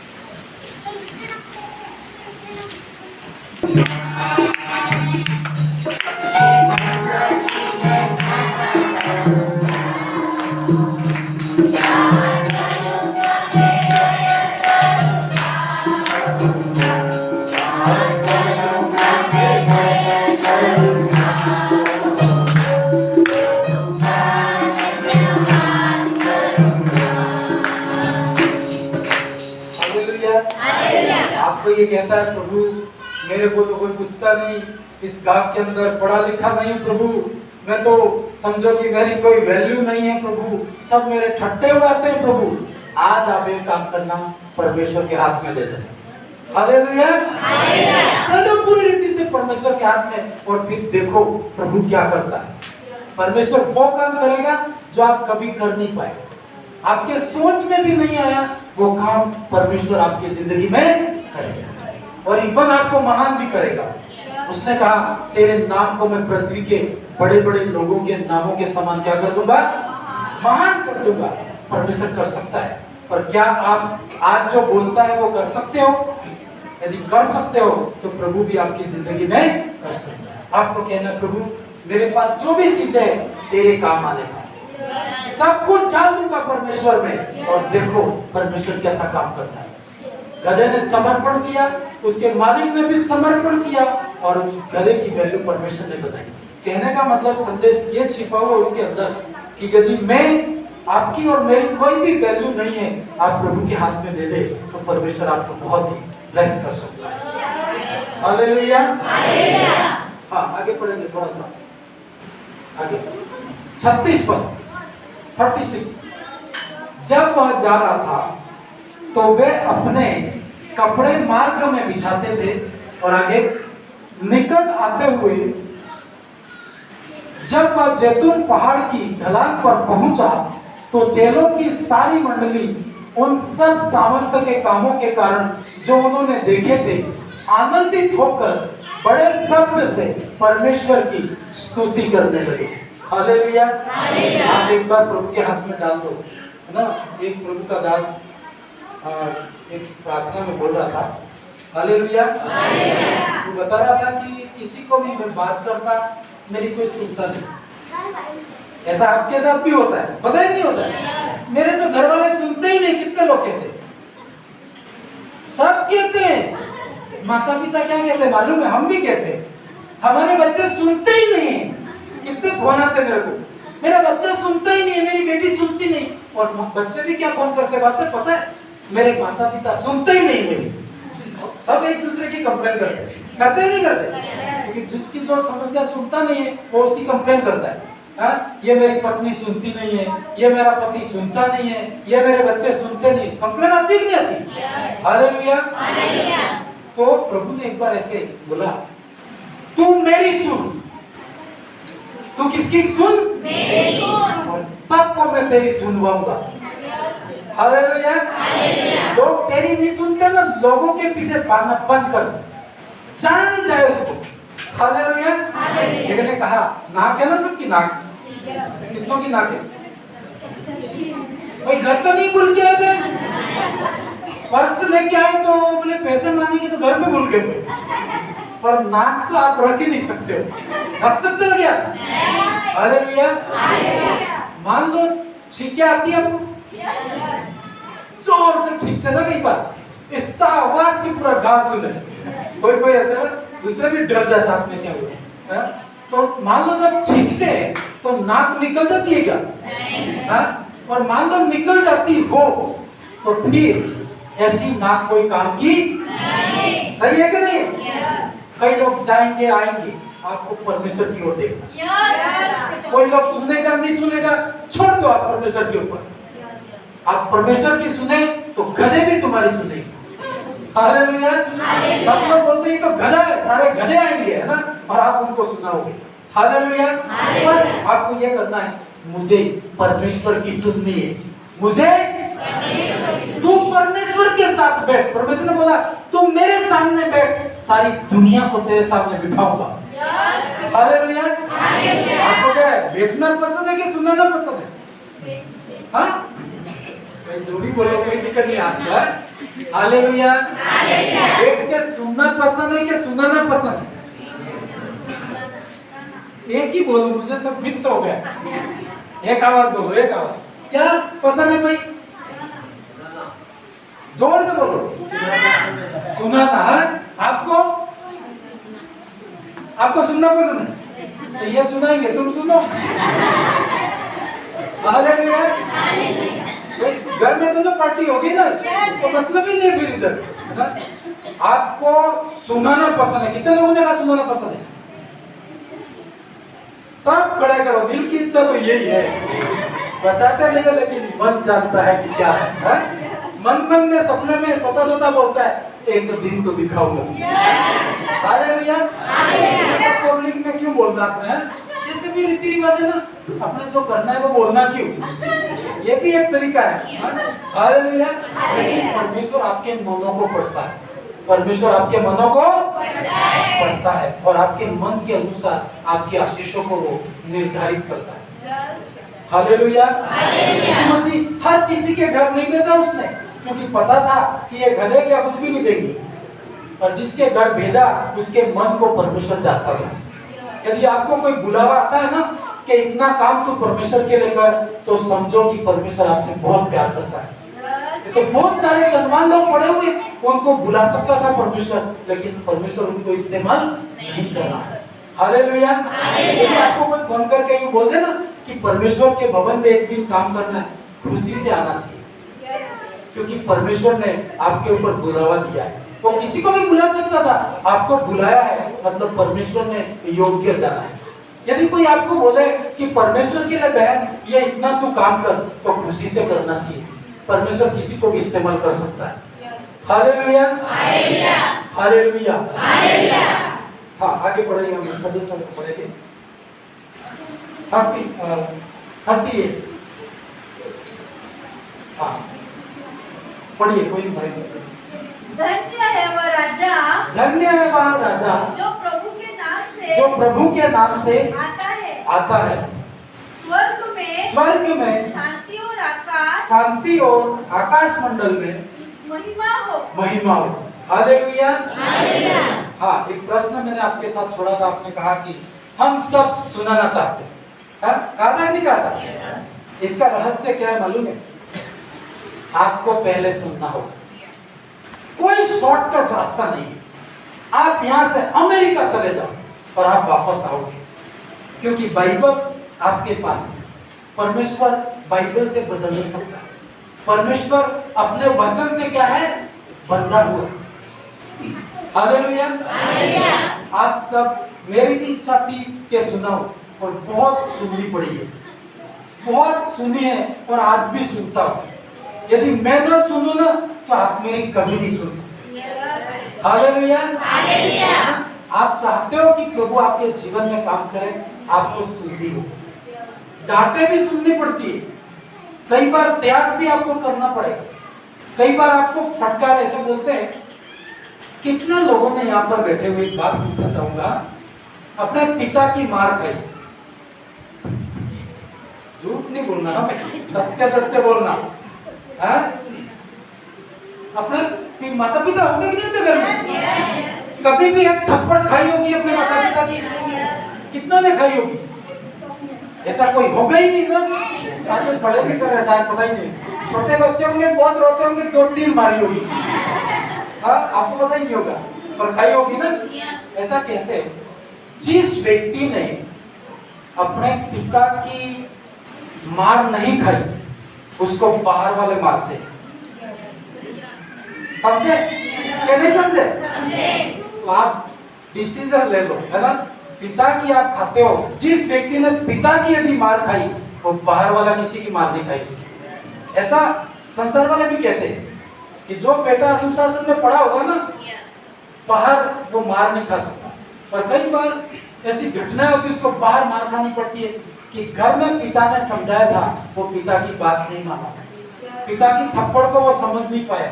आपको ये कहता है प्रभु मेरे को तो कोई पूछता नहीं, इस गांव के अंदर पढ़ा लिखा नहीं प्रभु, मैं तो समझो कि मेरी कोई वैल्यू नहीं है प्रभु, सब मेरे ठट्टे उड़ाते हैं प्रभु। आज आप एक काम करना, परमेश्वर के हाथ में दे देना। हालेलुया। चलो पूरी रीति से परमेश्वर के हाथ में, और फिर देखो प्रभु क्या करता है। परमेश्वर वो काम करेगा जो आप कभी कर नहीं पाए, आपके सोच में भी नहीं आया, वो काम परमेश्वर आपकी जिंदगी में करेगा और इवन आपको महान भी करेगा। उसने कहा तेरे नाम को मैं पृथ्वी के बड़े बड़े लोगों के नामों के समान क्या कर दूंगा? महान कर दूंगा। परमेश्वर कर सकता है, पर क्या आप आज जो बोलता है वो कर सकते हो? यदि कर सकते हो तो प्रभु भी आपकी जिंदगी में कर सकता है। आपको कहना प्रभु मेरे पास जो भी चीज है तेरे काम आने का, सब कुछ डाल दूंगा परमेश्वर में, और देखो परमेश्वर कैसा काम करता है। गधे ने समर्पण किया, उसके मालिक ने भी समर्पण किया, और उस गधे की वैल्यू परमेश्वर ने बताई। कहने का मतलब संदेश ये छिपा हुआ उसके अंदर कि यदि मैं आपकी और मेरी कोई भी वैल्यू नहीं है, आप प्रभु के हाथ में दे दे तो परमेश्वर आपको बहुत ही ब्लेस कर सकता है। हालेलुया। हाँ आगे पढ़ेंगे थोड़ा सा आगे। 36 पद 36। जब वह जा रहा था तो वे अपने कपड़े मार्ग में बिछाते थे, और आगे निकट आते हुए जब वह जैतून पहाड़ की ढलान पर पहुंचा तो चेलों की सारी मंडली उन सब सामर्थ के कामों के कारण जो उन्होंने देखे थे आनंदित होकर बड़े शब्द से परमेश्वर की स्तुति करने लगे। हालेलुया। आप एक बार प्रभु के हाथ में डाल दो, है ना। एक प्रभु का दास एक प्रार्थना में बोल रहा था, हालेलुया, वो बता रहा था कि किसी को भी मैं बात करता मेरी कोई सुनता नहीं। ऐसा आपके साथ भी होता है, पता है कि नहीं होता है? मेरे तो घर वाले सुनते ही नहीं। कितने लोग कहते, सब कहते हैं, माता पिता क्या कहते हैं मालूम है? हम भी कहते हैं हमारे बच्चे सुनते ही नहीं। कितने फोन आते मेरे को, मेरा बच्चा सुनता ही नहीं, मेरी बेटी सुनती नहीं। और बच्चे भी क्या फोन करके बात है पता है? मेरे माता पिता सुनते ही नहीं मेरी। सब एक दूसरे की कंप्लेन करते ही नहीं करते, क्योंकि जिसकी जो समस्या सुनता नहीं है वो उसकी कंप्लेन करता है। ये मेरी पत्नी सुनती नहीं है, ये मेरा पति सुनता नहीं है, ये मेरे बच्चे सुनते नहीं। कंप्लेन आती कि नहीं आती? हालेलुया। तो प्रभु ने एक बार ऐसे बोला, तू मेरी सुन। तू किसकी सुन? मेरी सुन। और सबको मैं तेरी सुनवाऊंगा। हालेलुया। लोग तेरी नहीं सुनते ना, लोगों के पीछे भागना बंद कर दो, जाना नहीं जाए उसको। हालेलुया। एक ने कहा, नाक है ना सबकी, नाक कितनों की नाक है? भाई घर तो नहीं भूल के आए बहन, पर्स लेके आए तो बोले पैसे मांगेंगे तो घर पे भूल गए, पर नाक तो आप रख ही नहीं सकते हो। रख सकते हो क्या? हालेलुया। मान लो छींके आती है आपको, जोर से छींकते ना कई बार, इतना आवाज की पूरा गांव सुने। कोई कोई ऐसा दूसरे भी डर जाए साथ में क्या हुआ है? तो मान लो जब छींकते हैं तो नाक निकल जाती है क्या? हाँ? और मान लो निकल जाती हो तो फिर ऐसी नाक कोई काम की नहीं। सही है कि नहीं? कई लोग जाएंगे आएंगे, आपको परमेश्वर की ओर देखना। कोई लोग सुनेगा नहीं सुनेगा, छोड़ दो आप परमेश्वर के ऊपर। आप परमेश्वर की सुने तो गधे भी तुम्हारी सुनेंगे। हालेलुया। सब लोग बोलते हैं तो गधा है, सारे गधे आएंगे, है ना, और आप उनको सुनाओगे। हालेलुया। बस आपको ये करना है, मुझे परमेश्वर की सुननी है, मुझे तू परमेश्वर के साथ बैठ। परमेश्वर ने बोला तू मेरे सामने बैठ, सारी दुनिया को तेरे सामने बिठाऊंगा। हालेलुया। आपको क्या है, बैठना पसंद है कि सुनाना पसंद है? हाँ, जो भी बोलो कोई दिक्कत नहीं आज का। हालेलुया। बैठ के सुनना पसंद है कि सुनाना पसंद है? एक ही बोलो, मुझे सब मिक्स हो गया। एक आवाज बोलो, एक आवाज। क्या पसंद है भाई? जोर से बोलो। सुनाना है आपको? आपको सुनना पसंद है तो ये सुनाएंगे, तुम सुनो। हालेलुया। घर में तो पार्टी होगी ना, तो मतलब ही नहीं फिर इधर, है ना? आपको सुनाना पसंद है? कितने लोगों ने कहा सुनाना पसंद है? सब खड़े करो, दिल की इच्छा तो यही है। बताते नहीं है लेकिन मन जानता है कि क्या है? मन मन में सपने में सोता सोता बोलता है, एक दिन तो दिखाऊंगा। हालेलुया। पब्लिक में क्यों बोलना आपने? जैसे भी रीति रिवाज है ना, अपने जो करना है वो बोलना क्यों? ये भी एक तरीका है। हालेलुया। लेकिन परमेश्वर आपके मनों को पढ़ता है, परमेश्वर आपके मनों को पढ़ता है और आपके मन के अनुसार आपकी आशीषों को वो निर्धारित करता है। हालेलुया। यीशु मसीह हर किसी के घर नहीं भेजा उसने, क्योंकि पता था कि ये गधे क्या कुछ भी नहीं देंगे, और जिसके घर भेजा उसके मन को परमेश्वर जानता था। यदि आपको कोई बुलावा आता है ना कि इतना काम तो परमेश्वर के लिए कर, तो समझो कि परमेश्वर आपसे बहुत प्यार करता है। तो बहुत सारे धनवान लोग पड़े हुए, उनको बुला सकता था परमेश्वर, लेकिन परमेश्वर उनको इस्तेमाल नहीं कर रहा है। हालेलुया। यदि आपको कोई फोन करके यूं बोल दे ना कि परमेश्वर के भवन में एक दिन काम करना है, खुशी से आना चाहिए, क्योंकि परमेश्वर ने आपके ऊपर बुलावा दिया है। वो किसी को भी बुला सकता था, आपको बुलाया है मतलब परमेश्वर ने योग्य जाना है। यदि कोई आपको बोले कि परमेश्वर के लिए बहन ये इतना तू काम कर, तो खुशी से करना चाहिए। परमेश्वर किसी को भी इस्तेमाल कर सकता है। हालेलुया। हालेलुया। हाँ, आगे बढ़ेंगे हम, पढ़ेंगे 38। हाँ, पढ़िए, कोई भाई। धन्य है वह राजा, धन्य है वह राजा जो प्रभु के नाम से आता है। स्वर्ग में शांति और आकाश मंडल में महिमा हो। हालेलुया। हाँ, एक प्रश्न मैंने आपके साथ छोड़ा था, आपने कहा कि हम सब सुनाना चाहते हैं। कहा था नहीं कहा था? इसका रहस्य क्या है मालूम है? आपको पहले सुनना होगा। कोई शॉर्टकट रास्ता नहीं है। आप यहाँ से अमेरिका चले जाओ और आप वापस आओगे, क्योंकि बाइबल आपके पास है। परमेश्वर बाइबल से बदल नहीं सकता। परमेश्वर अपने वचन से क्या है? बंधा हुआ। हालेलुया। आप सब, मेरी भी इच्छा थी कि सुनाओ, और बहुत सुननी पड़ी है, बहुत सुनी है और आज भी सुनता हूँ। यदि मैं ना सुनूं ना तो आप मेरी कभी नहीं सुन सकते। हालेलुया। आप चाहते हो कि प्रभु आपके जीवन में काम करे, आपको सुननी हो, डांटे भी सुननी पड़ती है, कई बार त्याग भी आपको करना पड़ेगा, कई बार आपको फटकार ऐसे बोलते हैं। कितने लोगों ने यहाँ पर बैठे हुए एक बात पूछना चाहूंगा, अपने पिता की मार खाई, झूठ नहीं बोलना ना, सत्य सत्य बोलना है। अपने माता पिता होंगे कि नहीं होते घर में? कभी भी एक थप्पड़ खाई होगी अपने माता पिता की? कितना ने खाई होगी? ऐसा कोई होगा ही नहीं ना। आगे बड़े भी कर ऐसा है, पता ही नहीं। छोटे बच्चे होंगे बहुत रोते होंगे, 2-3 मारी होगी। हाँ, आपको पता ही नहीं होगा, पर खाई होगी ना। ऐसा कहते हैं, जिस व्यक्ति ने अपने पिता की मार नहीं खाई उसको बाहर वाले मारते। समझे क्या नहीं समझे? तो आप डिसीजन ले लो, है ना। पिता की आप खाते हो, जिस व्यक्ति ने पिता की यदि मार खाई वो बाहर वाला किसी की मार नहीं खाई उसकी। ऐसा संसार वाले भी कहते हैं कि जो बेटा अनुशासन में पड़ा होगा ना, बाहर वो मार नहीं खा सकता। पर कई बार ऐसी घटनाएं होती है उसको बाहर मार खानी पड़ती है कि घर में पिता ने समझाया था, वो पिता की बात नहीं माना, पिता की थप्पड़ को वो समझ नहीं पाया।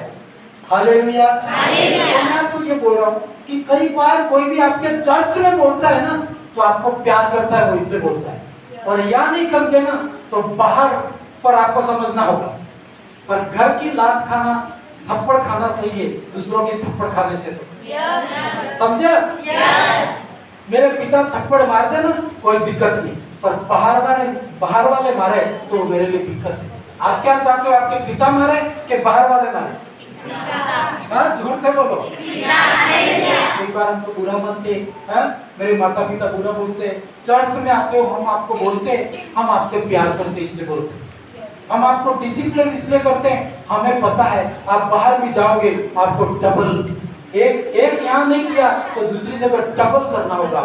हालेलुया। तो मैं आपको ये बोल रहा हूँ कि कई बार कोई भी आपके चर्च में बोलता है ना, तो आपको प्यार करता है, वो इसलिए बोलता है। और या नहीं समझे ना, तो बाहर पर आपको समझना होगा। पर घर की लात खाना, थप्पड़ खाना सही है, दूसरों के थप्पड़ खाने से तो समझे। मेरे पिता थप्पड़ मार दे ना, कोई दिक्कत नहीं, पर बाहर वाले मारे तो मेरे लिए दिक्कत है। आप क्या चाहते हो, आपके पिता मारे कि बाहर वाले मारे? हाँ, जोर से बोलो। कई बार हमको बुरा मानते हैं, मेरे माता पिता बुरा बोलते, चर्च में आते हो हम आपको बोलते, हम आपसे प्यार करते इसलिए बोलते, हम आपको डिसिप्लिन इसलिए करते हैं, हमें पता है आप बाहर भी जाओगे आपको डबल, एक यहाँ नहीं किया तो दूसरी जगह डबल करना होगा।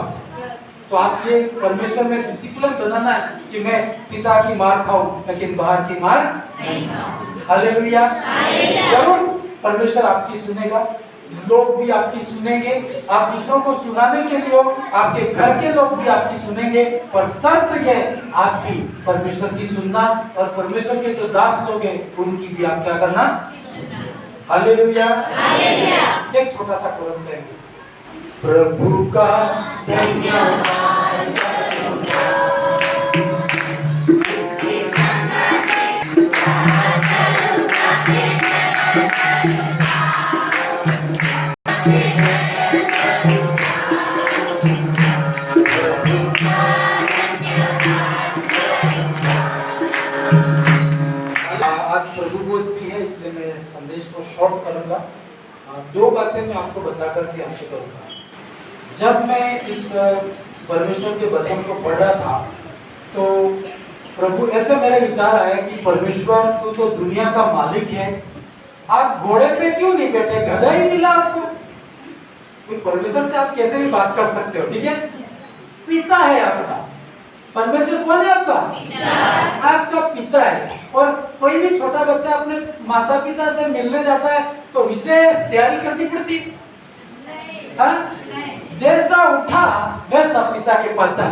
तो आप ये परमेश्वर में डिसिप्लिन बनाना है कि मैं पिता की मार खाऊं लेकिन बाहर की मार नहीं खाऊं। हालेलुया। जरूर परमेश्वर आपकी सुनेगा, लोग भी आपकी सुनेंगे, आप दूसरों को सुनाने के लिए हो, आपके घर के लोग भी आपकी सुनेंगे, पर शर्त यह आपकी परमेश्वर की सुनना, और परमेश्वर के जो दास लोग हैं उनकी भी आप क्या करना। हालेलुया। एक छोटा सा कोरस करेंगे। प्रभु का धन्यवाद आज प्रभु बोध भी है, इसलिए मैं संदेश को शॉर्ट करूंगा। 2 बातें मैं आपको बता करके आपसे करूंगा। जब मैं इस परमेश्वर के वचन को पढ़ रहा था तो प्रभु ऐसे मेरे विचार आया कि परमेश्वर तू तो दुनिया का मालिक है, आप घोड़े पे क्यों नहीं बैठे, गधा ही मिला आपको। तो परमेश्वर से आप कैसे भी बात कर सकते हो, ठीक है। पिता है आपका, परमेश्वर कौन है आपका? आपका पिता है। और कोई भी छोटा बच्चा अपने माता पिता से मिलने जाता है तो विशेष तैयारी करनी पड़ती, जैसा उठा वैसा पिता के पास जा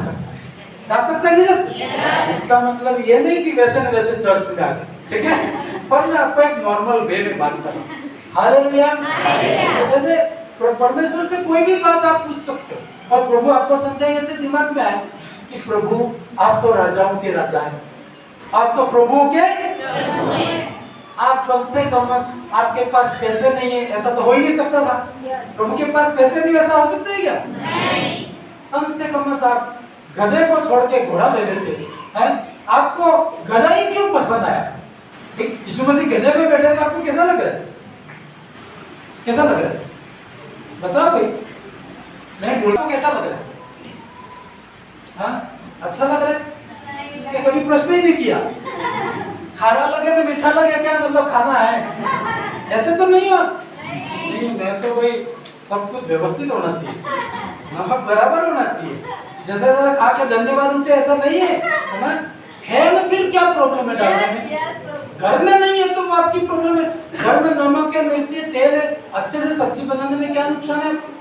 सकता है नहीं? इसका मतलब ये नहीं कि वैसे न वैसे चर्च में आ गए, ठीक है, पर मैं आपको एक नॉर्मल वे में बात कर रहा हूँ। हालेलुया। जैसे परमेश्वर से कोई भी बात आप पूछ सकते हो, और प्रभु आपको सच्चाई ऐसे दिमाग में आए कि प्रभु आप तो राजाओं के राजा हैं, आप तो प्रभुओं के, आप कम से कम आपके पास पैसे नहीं है, ऐसा तो हो ही नहीं सकता था। प्रभु के पास पैसे नहीं, ऐसा हो सकता है क्या? नहीं। कम से कम आप गधे को छोड़ के घोड़ा ले लेते हैं। आपको गधा ही क्यों पसंद आया? यीशु मसीह गधे पे बैठे थे, आपको कैसा लग रहा है? कैसा लग रहा है बताओ भाई, मैं बोलता कैसा लग रहा है? हाँ, अच्छा लग रहा है क्या? कभी प्रश्न ही नहीं किया। खाना लगे तो मीठा लगे क्या, मतलब खाना है, ऐसे तो नहीं हो। नहीं, मैं तो भाई सब कुछ व्यवस्थित होना चाहिए, नमक बराबर होना चाहिए, ज्यादा खा के धन्यवाद उठे ऐसा नहीं है, है ना। है ना, फिर क्या प्रॉब्लम है डालने में? घर में नहीं है तो वो आपकी प्रॉब्लम है। घर में नमक है, मिर्ची, तेल है, अच्छे से सब्जी बनाने में क्या नुकसान है आपको?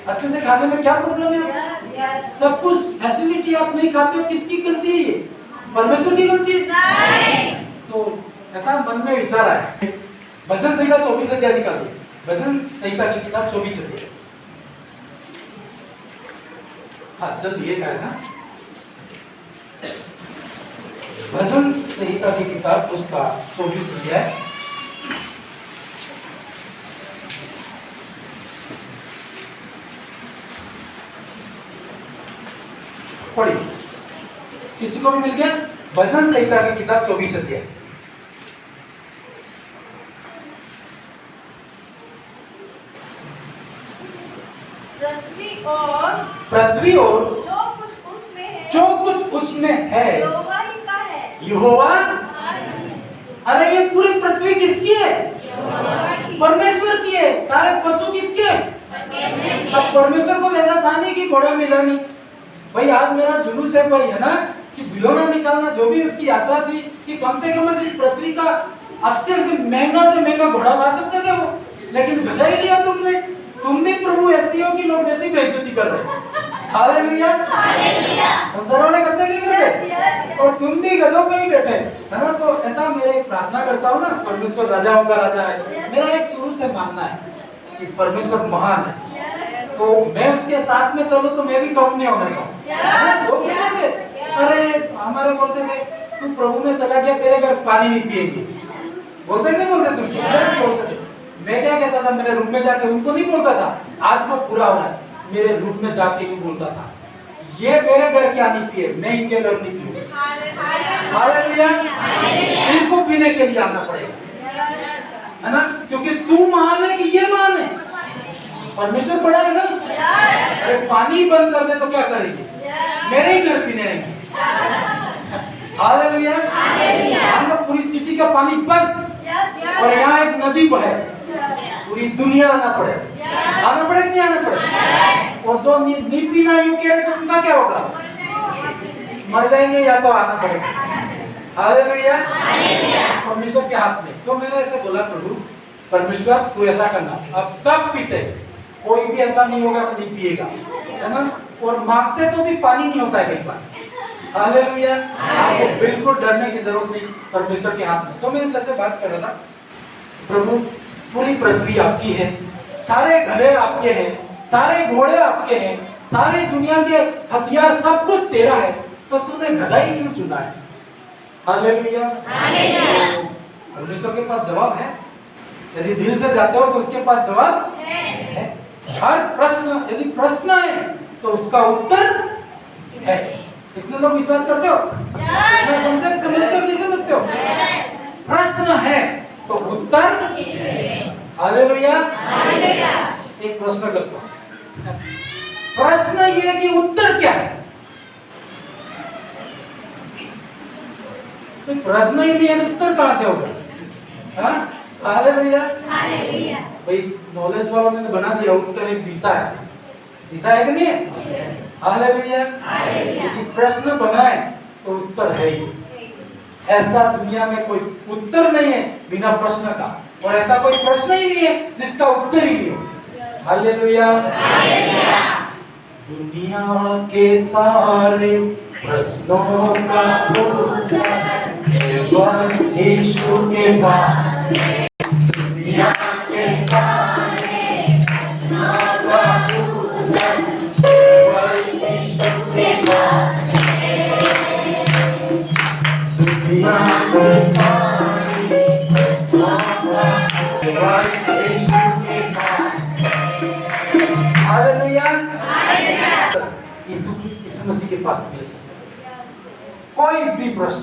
अच्छे से खाने में क्या प्रॉब्लम है आपको? सब कुछ फैसिलिटी आप नहीं खाते हो, किसकी गलती है ये? परमेश्वर की गलती है? नहीं। तो ऐसा मन में विचार आया। भजन संहिता 24 अध्याय निकालिए। भजन संहिता की किताब 24 अध्याय। हाँ जल्दी ये है ना, भजन संहिता की किताब उसका 24 अध्याय। पढ़िए, किसी को भी मिल गया? भजन संहिता की किताब 24 अध्याय। पृथ्वी और जो कुछ उसमें है यहोवा। अरे ये पूरी पृथ्वी किसकी है? परमेश्वर की है। सारे पशु किसके? अब परमेश्वर को ऐसा था नहीं कि घोड़ा मिला नहीं। भाई आज मेरा जुलूस है भाई, है ना, कि बिलोना निकालना, जो भी उसकी यात्रा थी, कि कम से कम इस पृथ्वी का अच्छे से महंगा घोड़ा ला सकते थे वो, लेकिन गधा ही लिया तुमने। तुम भी प्रभु ऐसी हो कि लोग वैसी बेइज्जती कर रहे हैं। हालेलुया। संसार वाले करते नहीं करते, और तुम भी गधों पे ही बैठे, है ना। तो ऐसा मैं प्रार्थना करता हूँ ना, परमेश्वर राजाओं का राजा है। मेरा एक शुरू से मानना है कि परमेश्वर महान है, तो मैं उसके साथ में चलूं तो मैं भी कम नहीं होने पाऊँ। अरे हमारे बोलते थे तू प्रभु में चला गया, तेरे घर पानी नहीं पिएंगे। बोलते नहीं बोलते तुम? बोलते थे। मैं क्या कहता था, मेरे रूम में जाके उनको नहीं बोलता था, आज वो पूरा हो रहा है, मेरे रूम में जाके ही बोलता था, ये मेरे घर क्या नहीं पिए, मैं इनके घर नहीं पीऊंगा। हालेलुया। इनको पीने के लिए आना पड़ेगा, है ना, क्योंकि तू महान है कि ये महान है? परमेश्वर बड़ा है ना। अरे पानी बंद कर दे तो क्या करेगी? मेरे ही घर पीने आएगी। हालेलुया। हम लोग पूरी सिटी का पानी बंद, और यहाँ एक नदी बहे, पूरी दुनिया आना पड़े कि नहीं आना पड़े? और जो नहीं पीना यूं कह रहे तो उनका क्या होगा? मर जाएंगे या तो आना पड़ेगा। हालेलुया। परमेश्वर के हाथ में। तो मैंने ऐसे बोला, प्रभु परमेश्वर तू ऐसा करना, अब सब पीते, कोई भी ऐसा नहीं होगा कि नहीं पिएगा, है ना। और मांगते तो भी पानी नहीं होता है कई बार। हालेलुया। आपको बिल्कुल डरने की जरूरत नहीं, परमेश्वर के हाथ में। तो मैं जैसे बात कर रहा था, प्रभु पूरी पृथ्वी आपकी है, सारे घड़े आपके हैं, सारे घोड़े आपके हैं, सारी दुनिया के हथियार सब कुछ तेरा है, तो तूने गधा ही क्यों चुना है? हालेलुया। परमेश्वर के पास जवाब है। यदि दिल से जाते हो तो उसके पास जवाब है। हर प्रश्न, यदि प्रश्न है तो उसका उत्तर है। कितने लोग विश्वास करते हो? समझते हो नहीं समझते हो? प्रश्न है तो उत्तर। हालेलुया। एक प्रश्न करता हूं, प्रश्न ये कि उत्तर क्या है? तो प्रश्न ही नहीं है, उत्तर कहां से होगा? हालेलुया। भाई नॉलेज वालों ने बना दिया, उत्तर एक दिशा है। दिशा है कि नहीं है? हालेलुया। यदि प्रश्न बनाए तो उत्तर है ही। ऐसा दुनिया में कोई उत्तर नहीं है बिना प्रश्न का, और ऐसा कोई प्रश्न ही नहीं है जिसका उत्तर ही नहीं हो। हालेलुया। दुनिया के सारे प्रश्नों का उत्तर केवल यीशु के पास। दुनिया के सारे प्रश्नों का उत्तर केवल यीशु के पास। दुनिया के सारे प्रश्नों का केवल यीशु के पास। हालेलुया। यीशु मसीह के पास मिल सकता है कोई भी प्रश्न।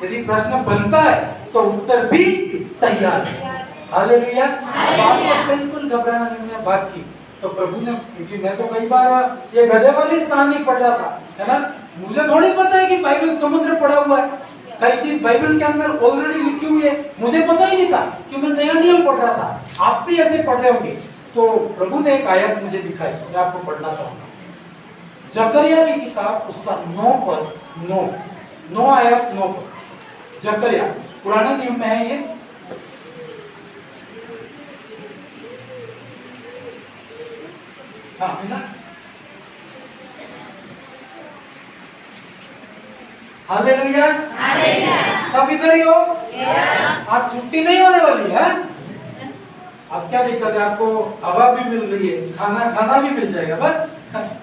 यदि प्रश्न बनता है तो उत्तर भी तैयार है। हालेलुया। आपको बिल्कुल घबराना नहीं है बात की। तो प्रभु ने, क्योंकि मैं तो कई बार ये गधे वाली कहानी पढ़ रहा था, है ना, मुझे थोड़ी पता है कि बाइबल समुद्र पढ़ा हुआ है, कई चीज बाइबल के अंदर ऑलरेडी लिखी हुई है, मुझे पता ही नहीं था कि मैं नया नियम पढ़ रहा था। आप भी ऐसे पढ़ रहे होंगे। तो प्रभु ने एक आयत मुझे दिखाई, मैं आपको पढ़ना चाहूंगा। जकरिया की किताब उसका 9 आयत 9 पर। जकरिया, पुराने नियम में है ये। हाँ है ना? हालेलुया, सब इधर ही हो। आज छुट्टी नहीं होने वाली है। अब क्या दिक्कत है? आपको हवा भी मिल रही है, खाना भी मिल जाएगा, बस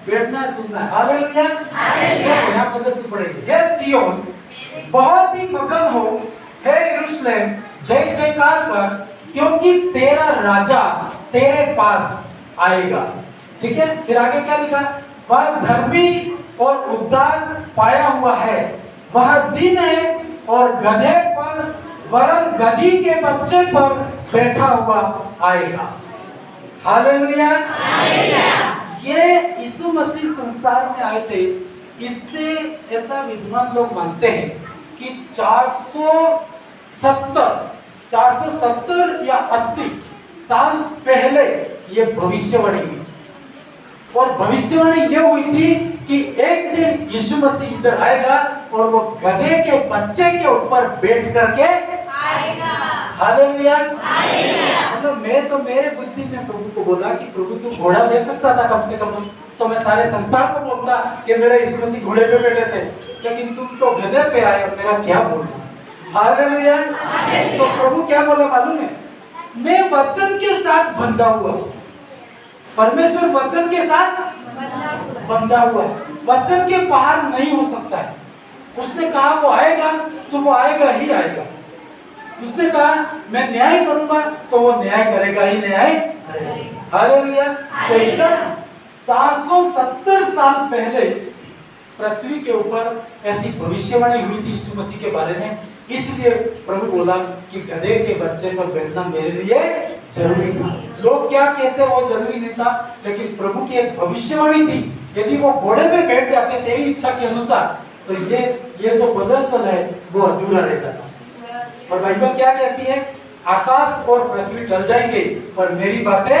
बैठना है, सुनना है। हालेलुया, यहाँ पदस्थ पड़ेगी। हे सिय्योन, बहुत ही मगन हो, हे यरूशलेम, जय जयकार कर, क्योंकि तेरा राजा तेरे पास आएगा। ठीक है, फिर आगे क्या लिखा? वह धर्मी और उद्धार पाया हुआ है, वह दिन है और गधे पर वरन गधी के बच्चे पर बैठा हुआ आएगा। हालेलुया, ये यीशु मसीह संसार में आए थे। इससे ऐसा विद्वान लोग मानते हैं कि 470 या 80 साल पहले ये भविष्यवाणी हुई। और भविष्यवाणी ये हुई थी कि एक दिन यीशु मसीह इधर आएगा और वो गधे के बच्चे के ऊपर बैठ करके आएगा। हालेलुया, मतलब मैं तो मेरे बुद्धि में प्रभु को बोला कि प्रभु तू घोड़ा ले सकता था कम से कम, तो मैं सारे संसार को बोलता कि मेरे यीशु मसीह घोड़े पे बैठे थे, लेकिन तुम तो गधे पे आए और मेरा क्या बोलना। हालेलुया, तो प्रभु क्या बोला मालूम है? मैं वचन के साथ बंधा हुआ। परमेश्वर वचन के साथ बंधा हुआ, वचन के बाहर नहीं हो सकता है। उसने कहा वो आएगा तो वो आएगा ही आएगा। उसने कहा मैं न्याय करूंगा तो वो न्याय करेगा ही न्याय करेगा। हालेलुया, तो इधर 470 साल पहले पृथ्वी के ऊपर ऐसी भविष्यवाणी हुई थी यीशु मसीह के बारे में। इसलिए प्रभु बोला कि गधे के बच्चे पर बैठना मेरे लिए जरूरी था। लोग क्या कहते हैं वो जरूरी नहीं था, लेकिन प्रभु की एक भविष्यवाणी थी। यदि वो घोड़े पे बैठ जाते तेरी इच्छा के अनुसार, तो ये जो पदस्थल है वो अधूरा रह जाता। और बाइबल क्या कहती है? आकाश और पृथ्वी टल जाएंगे पर मेरी बातें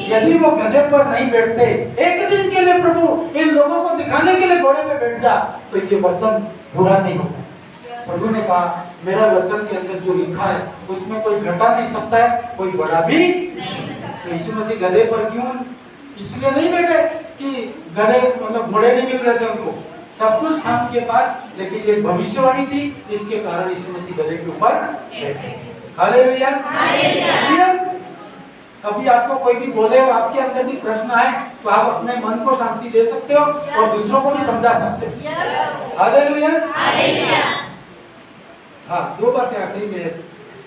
यदि वो गधे पर नहीं बैठते, एक दिन के लिए प्रभु इन लोगों को दिखाने के लिए घोड़े पे बैठ जा, तो ये वचन पूरा नहीं होता। प्रभु ने कहा मेरा वचन के अंदर जो लिखा है उसमें कोई घटा नहीं सकता है, कोई बढ़ा भी नहीं सकता। यीशु मसीह गधे पर क्यों इसलिए नहीं बैठे कि गधे मतलब घोड़े नहीं मिल रहे थे उनको, सब कुछ था उनके पास, लेकिन ये भविष्यवाणी थी, इसके कारण यीशु मसीह गधे के ऊपर बैठे। Hallelujah, hallelujah. अभी आपको कोई भी बोले और आपके अंदर भी प्रश्न आए तो आप अपने मन को शांति दे सकते हो और दूसरों को भी समझा सकते हो। Hallelujah, hallelujah. हाँ, दो बातें आखिरी में,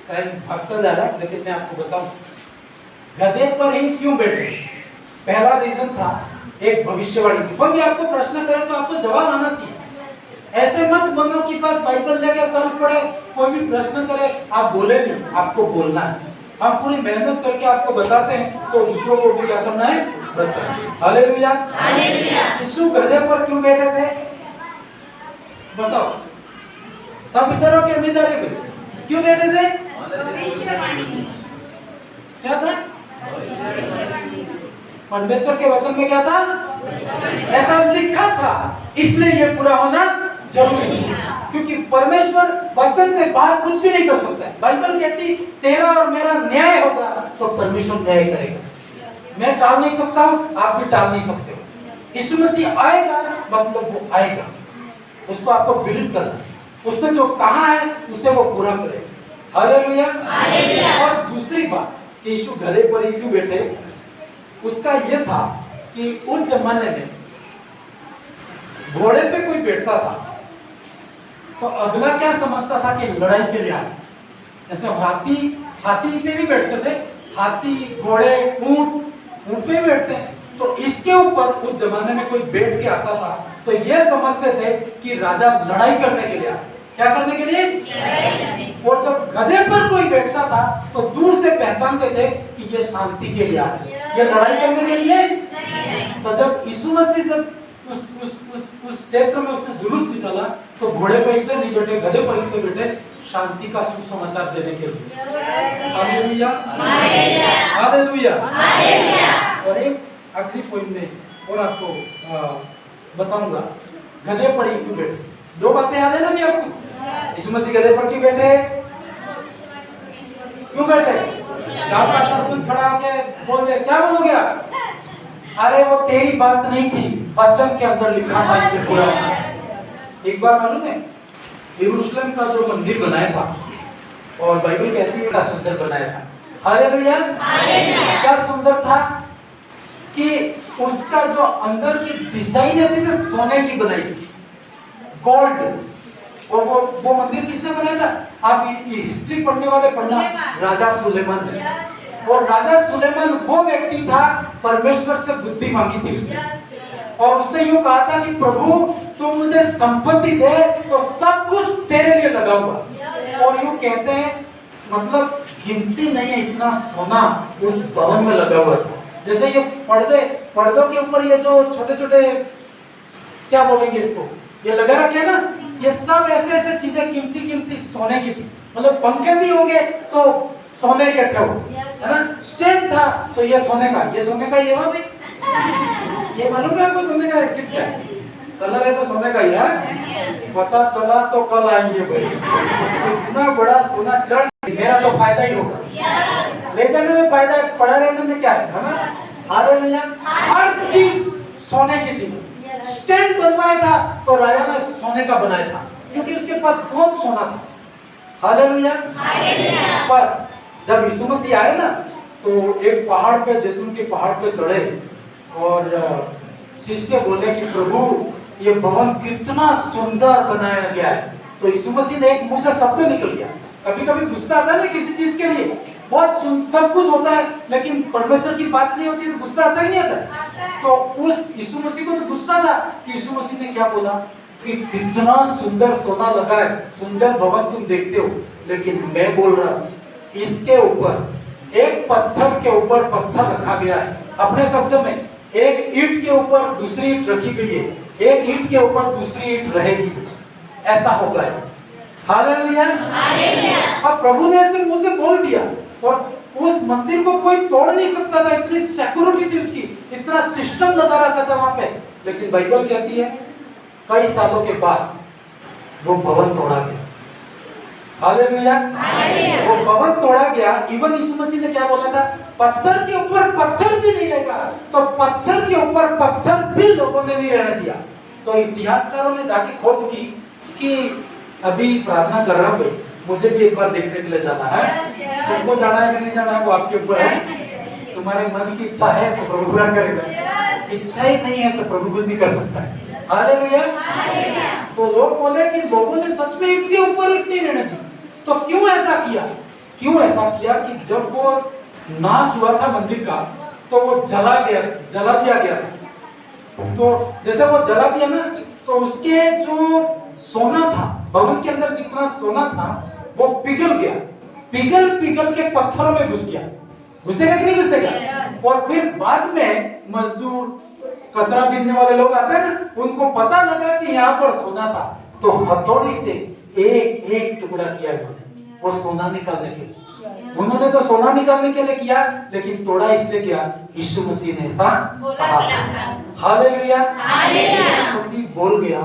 टाइम भागता जा रहा है लेकिन मैं आपको बताऊं गधे पर ही क्यों बैठे। पहला रीजन था एक भविष्यवाणी थी। कोई भी आपको प्रश्न करे तो आपको जवाब आना चाहिए। ऐसे मत बनो कि बस बाइबल लेकर चल पड़े, कोई भी प्रश्न करे आप बोले नहीं, आपको बोलना है। हम पूरी मेहनत करके आपको बताते हैं तो दूसरों को भी क्या करना है, बताएं। Hallelujah, hallelujah. यीशु गधे पर क्यों बैठे थे बताओ? सब इधर हो के निधर है, क्यों बैठे थे? क्या था? परमेश्वर के वचन में क्या था? ऐसा लिखा था, इसलिए ये पूरा होना जरूरी है। क्योंकि परमेश्वर वचन से बाहर कुछ भी नहीं कर सकता है। बाइबल कहती तेरा और मेरा न्याय होगा तो परमेश्वर न्याय करेगा। मैं टाल नहीं सकता हूँ, आप भी टाल नहीं सकते हो। यीशु मसीह आएगा मतलब वो आएगा, उसको आपको बिलीव करना है। उसने जो कहा है उसे वो पूरा करेगा। Hallelujah, hallelujah. और दूसरी बात कि यीशु गधे पर ही क्यों बैठे, उसका यह था कि उस जमाने में घोड़े पे कोई बैठता था तो अगला क्या समझता था कि लड़ाई के लिए आए। जैसे हाथी पे भी बैठते थे, हाथी, घोड़े, ऊंट पे भी बैठते हैं। तो इसके ऊपर उस जमाने में कोई बैठ के आता था तो ये समझते थे कि राजा लड़ाई करने के लिए आया। क्या करने के लिए? और जब गधे पर कोई बैठता था तो दूर से पहचानते थे कि ये शांति के लिए आया, ये लड़ाई करने के लिए। तो जब यीशु मसीह जब उस क्षेत्र में उसने जुलूस निकाला तो घोड़े पर इसलिए नहीं बैठे, गधे पर इसलिए बैठे, शांति का सुसमाचार देने के लिए। Hallelujah, hallelujah. और एक आखिरी पॉइंट में और आपको बताऊंगा गधे पर ही क्यों बैठे। दो बातें याद है ना भी आपको? यीशु मसीह गधे पर क्यों बैठे? क्यों बैठे? गांव का सरपंच खड़ा होके बोल दे, क्या बोलोगे आप? अरे वो तेरी बात नहीं थी, वचन के अंदर लिखा था इसके पूरा। एक बार मालूम है, यरूशलेम का जो मंदिर बनाया था और बाइबल कहती है क्या सुंदर बनाया था। हालेलुया, क्या सुंदर था कि उसका जो अंदर की डिजाइन है ना सोने की बनाई थी, गोल्ड। और वो मंदिर किसने बनाया था? आप ये हिस्ट्री पढ़ने वाले पढ़ना, राजा सुलेमान ने। और राजा सुलेमान वो व्यक्ति था, परमेश्वर से बुद्धि मांगी थी उसने, और उसने यूं कहा था कि प्रभु तू मुझे संपत्ति दे तो सब कुछ तेरे लिए लगाऊंगा। और यूं कहते हैं, मतलब गिनती नहीं है इतना सोना उस भवन में लगा हुआ था। जैसे ये पर्दों के ऊपर ये जो छोटे छोटे क्या बोलेंगे इसको, ये लगा रखे हैं ना, ये सब ऐसे ऐसे चीजें कीमती सोने की थी। मतलब पंखे भी होंगे तो सोने के थे वो, है ना। स्टैंड था तो ये सोने का, ये सोने का, ये भाई ये मालूम है आपको सोने का है किसका है? कलर है तो सोने का ही है। पता चला तो कल आएंगे भाई, इतना बड़ा सोना चढ़, मेरा तो फायदा ही होगा। ले जाने में फायदा है, पड़ा रहने में क्या है ना। हालेलुया, हर चीज सोने की थी। स्टैंड बनवाया था तो राजा ने सोने का बनाया था, क्योंकि उसके पास बहुत सोना था। हालेलुया। पर जब यीशु मसीह आए ना, तो एक पहाड़ पे, जैतून के पहाड़ पे चढ़े और शिष्य बोले कि प्रभु ये भवन कितना सुंदर बनाया गया है। तो यीशु मसीह ने एक मुंह से शब्द निकल गया। कभी कभी गुस्सा आता है ना किसी चीज के लिए, बहुत सब कुछ होता है, लेकिन परमेश्वर की बात नहीं होती तो गुस्सा आता है नहीं आता? तो उस यीशु मसीह को तो गुस्सा था कि यीशु मसीह ने क्या बोला कि कितना सुंदर सोना लगा है, सुंदर भवन तुम देखते हो, लेकिन मैं बोल रहा हूं इसके ऊपर एक पत्थर के ऊपर पत्थर रखा गया है। अपने शब्द में, एक ईंट के ऊपर दूसरी ईंट रखी गई है, एक ईंट के ऊपर दूसरी ईंट रहेगी, ऐसा होगा। हालेलुया। अब प्रभु ने ऐसे मुंह से बोल दिया, और उस मंदिर को कोई तोड़ नहीं सकता था, इतनी सिक्योरिटी थी उसकी, इतना सिस्टम लगा रखा था वहां पे। लेकिन बाइबल कहती है कई सालों के बाद वो भवन तोड़ा गया। हालेलुया, वो भवन तोड़ा गया। इवन यीशु मसीह ने क्या बोला था, पत्थर के ऊपर पत्थर भी नहीं रहेगा, तो पत्थर के ऊपर पत्थर भी लोगों ने नहीं रहने दिया। तो इतिहासकारों ने जाके खोज की कि अभी प्रार्थना कर रहा हूँ भाई, मुझे भी एक बार देखने के लिए जाना है। तुमको जाना है कि नहीं जाना है वो आपके ऊपर है। तुम्हारे मन की इच्छा है तो प्रभु पूरा करेगा, इच्छा ही नहीं है तो प्रभु कुछ नहीं कर सकता है। हालेलुया। तो लोग बोले कि लोगों ने सच में ईंट के ऊपर ईंट नहीं रहने दी। तो क्यों ऐसा किया? क्यों ऐसा किया कि जब वो नाश हुआ था मंदिर का, तो वो जला दिया गया। तो जैसे वो जला दिया ना, तो उसके जो सोना था, भवन के अंदर जितना सोना था वो पिघल गया, पिघल के पत्थरों में घुस गया। घुसेगा कि नहीं घुसेगा? और फिर बाद में मजदूर, कचरा बीनने वाले लोग आते हैं ना, उनको पता लगा कि यहाँ पर सोना था, तो हथौड़ी से एक एक टुकड़ा किया उन्होंने वो सोना निकालने के लिए। उन्होंने तो सोना निकालने के लिए किया, लेकिन तोड़ा इसलिए किया, यीशु मसीह ने ऐसा कहा। हालेलुया। यीशु मसीह बोल गया,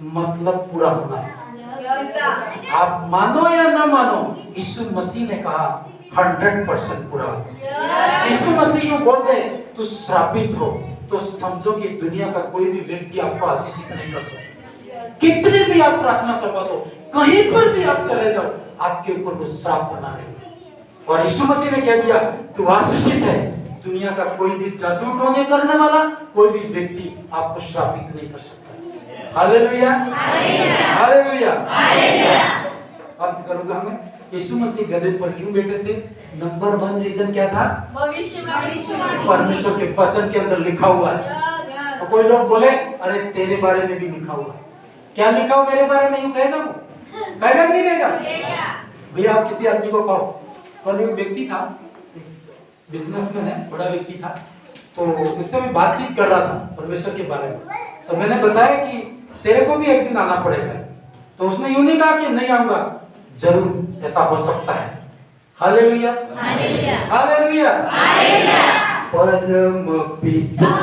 मतलब पूरा होना है। आप मानो या ना मानो, यीशु मसीह ने कहा 100% पूरा होगा। यीशु मसीह यूं बोल दे तो श्रापित हो, तो समझो कि दुनिया का कोई भी व्यक्ति आपको आशीषित नहीं कर सकता। कितने भी आप प्रार्थना करवा दो, कहीं पर भी आप चले जाओ, आपके ऊपर वो श्राप बना है। और यीशु मसीह ने कह दिया तू आशीषित है। दुनिया का कोई भी जादू टोने करने वाला कोई भी व्यक्ति आपको श्रापित नहीं कर सकता। Hallelujah, hallelujah. अंत करूंगा मैं, यीशु मसीह गधे पर क्यों बैठे थे? नंबर 1 रीजन क्या था? परमेश्वर के वचन के अंदर लिखा हुआ है। तो कोई लोग बोले अरे तेरे बारे में भी लिखा हुआ है। क्या लिखा हुआ मेरे बारे में? यूं कहेगा वो, कहेगा कि नहीं कहेगा? भैया आप किसी आदमी को कहो, और एक व्यक्ति था, बिजनेसमैन है, बड़ा व्यक्ति था, तो उससे मैं बातचीत कर रहा था परमेश्वर के बारे में। तो मैंने बताया कि तेरे को भी एक दिन आना पड़ेगा। तो उसने यूं नहीं कहा कि नहीं आऊंगा, जरूर ऐसा हो सकता है। हालेलुया, हालेलुया, हालेलुया, परम पिता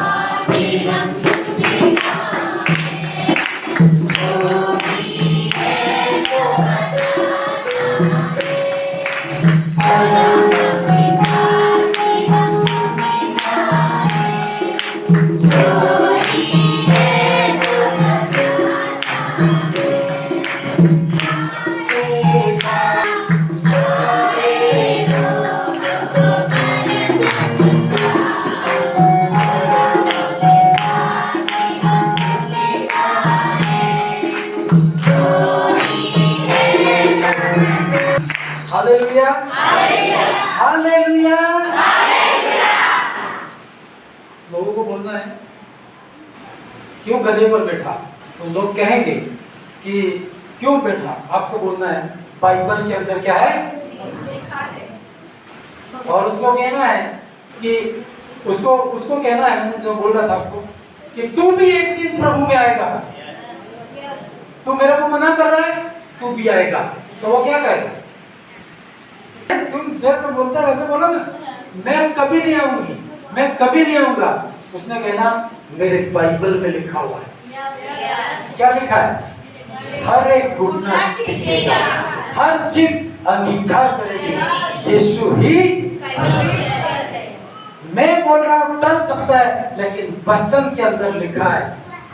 Oh, हालेलुया, हालेलुया। लोगों को बोलना है क्यों गधे पर बैठा, तो लोग कहेंगे कि क्यों बैठा। आपको बोलना है बाइबल के अंदर क्या है, और उसको कहना है कि उसको कहना है, मैंने जो बोल रहा था आपको कि तू भी एक दिन प्रभु में आएगा। तू मेरे को मना कर रहा है, तू भी आएगा। तो वो क्या कहेगा, तुम जैसे बोलता है वैसे बोलो ना, मैं कभी नहीं आऊंगी, मैं कभी नहीं आऊंगा। उसने कहना मेरे बाइबल में लिखा हुआ है। क्या लिखा है, हर एक घुटना टेकेगा, हर जीभ अंगीकार करेगी यीशु ही। मैं बोल रहा हूँ टल सकता है, लेकिन वचन के अंदर लिखा है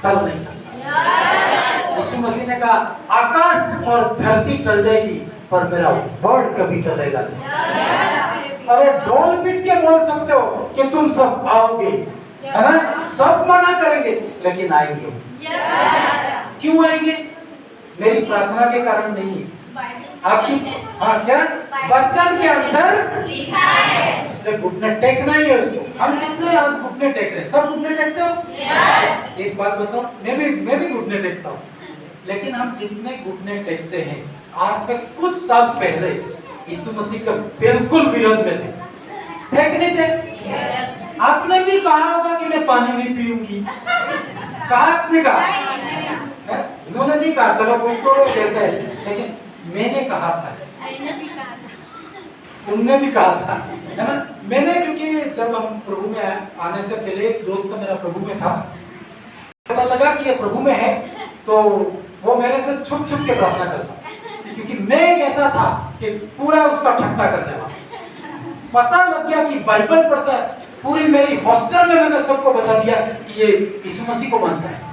टल नहीं सकता। यीशु मसीह ने कहा आकाश और धरती टल जाएगी पर मेरा वर्ड कभी टलेगा नहीं। अरे डोल पीट के बोल सकते हो कि तुम सब आओगे, है ना, सब मना करेंगे लेकिन आएंगे। क्यों आएंगे, मेरी प्रार्थना के कारण नहीं, आपकी क्या वचन के अंदर लिखा है। इसलिए घुटने टेकना ही है उसको। हम जितने आज घुटने टेक रहे हैं, सब घुटने टेकते हो? yes। एक बात बताओ, मैं भी घुटने टेकता हूँ, लेकिन हम जितने घुटने टेकते हैं, आज से कुछ साल पहले यीशु मसीह का बिल्कुल विरोध में थे कि नहीं थे? yes। आपने भी कहा होगा कि मैं पानी नहीं पीऊंगी, कहा आपने कहा, इन्होंने नहीं कहा, चलो कोई तो जैसे है, लेकिन मैंने कहा था, तुमने भी कहा था, है ना। मैंने, क्योंकि जब हम प्रभु में आने से पहले एक दोस्त मेरा प्रभु में था, पता लगा कि ये प्रभु में है, तो वो मेरे से छुप छुप के प्रार्थना करता, क्योंकि मैं एक ऐसा था कि पूरा उसका ठट्टा करने वाला। पता लग गया कि बाइबल पढ़ता है, पूरी मेरी हॉस्टल में मैंने सबको बता दिया कि ये यीशु मसीह को मानता है।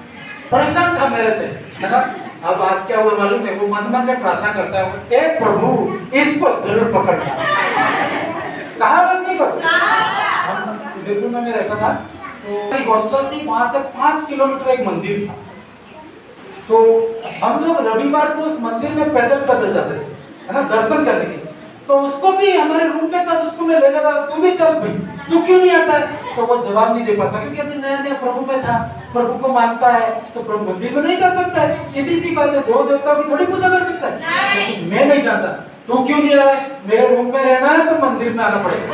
परेशान था मेरे से, है ना। अब आज क्या हुआ मालूम है, वो मन मन में प्रार्थना करता है, हे प्रभु इसको जरूर पकड़ना। कहाँ रखने को, दिल्ली में रहता था, तो हॉस्टल से वहां से 5 किलोमीटर एक मंदिर था, तो हम लोग रविवार को उस मंदिर में पैदल पैदल जाते थे, है ना, दर्शन करने के लिए। तो उसको भी हमारे रूम में था, तो उसको मैं ले जाता, तू भी चल भाई, तू क्यों नहीं आता है? तो वो जवाब नहीं दे पाता, क्योंकि अभी नया नया प्रभु में था, प्रभु को मानता है, तो प्रभु मंदिर में नहीं जा सकता है, सीधी सी बात है, दो देवताओं की थोड़ी पूजा कर सकता है। लेकिन मैं नहीं जानता, तू क्यों नहीं रहा है? मेरे रूम में रहना है तो मंदिर में आना पड़ेगा।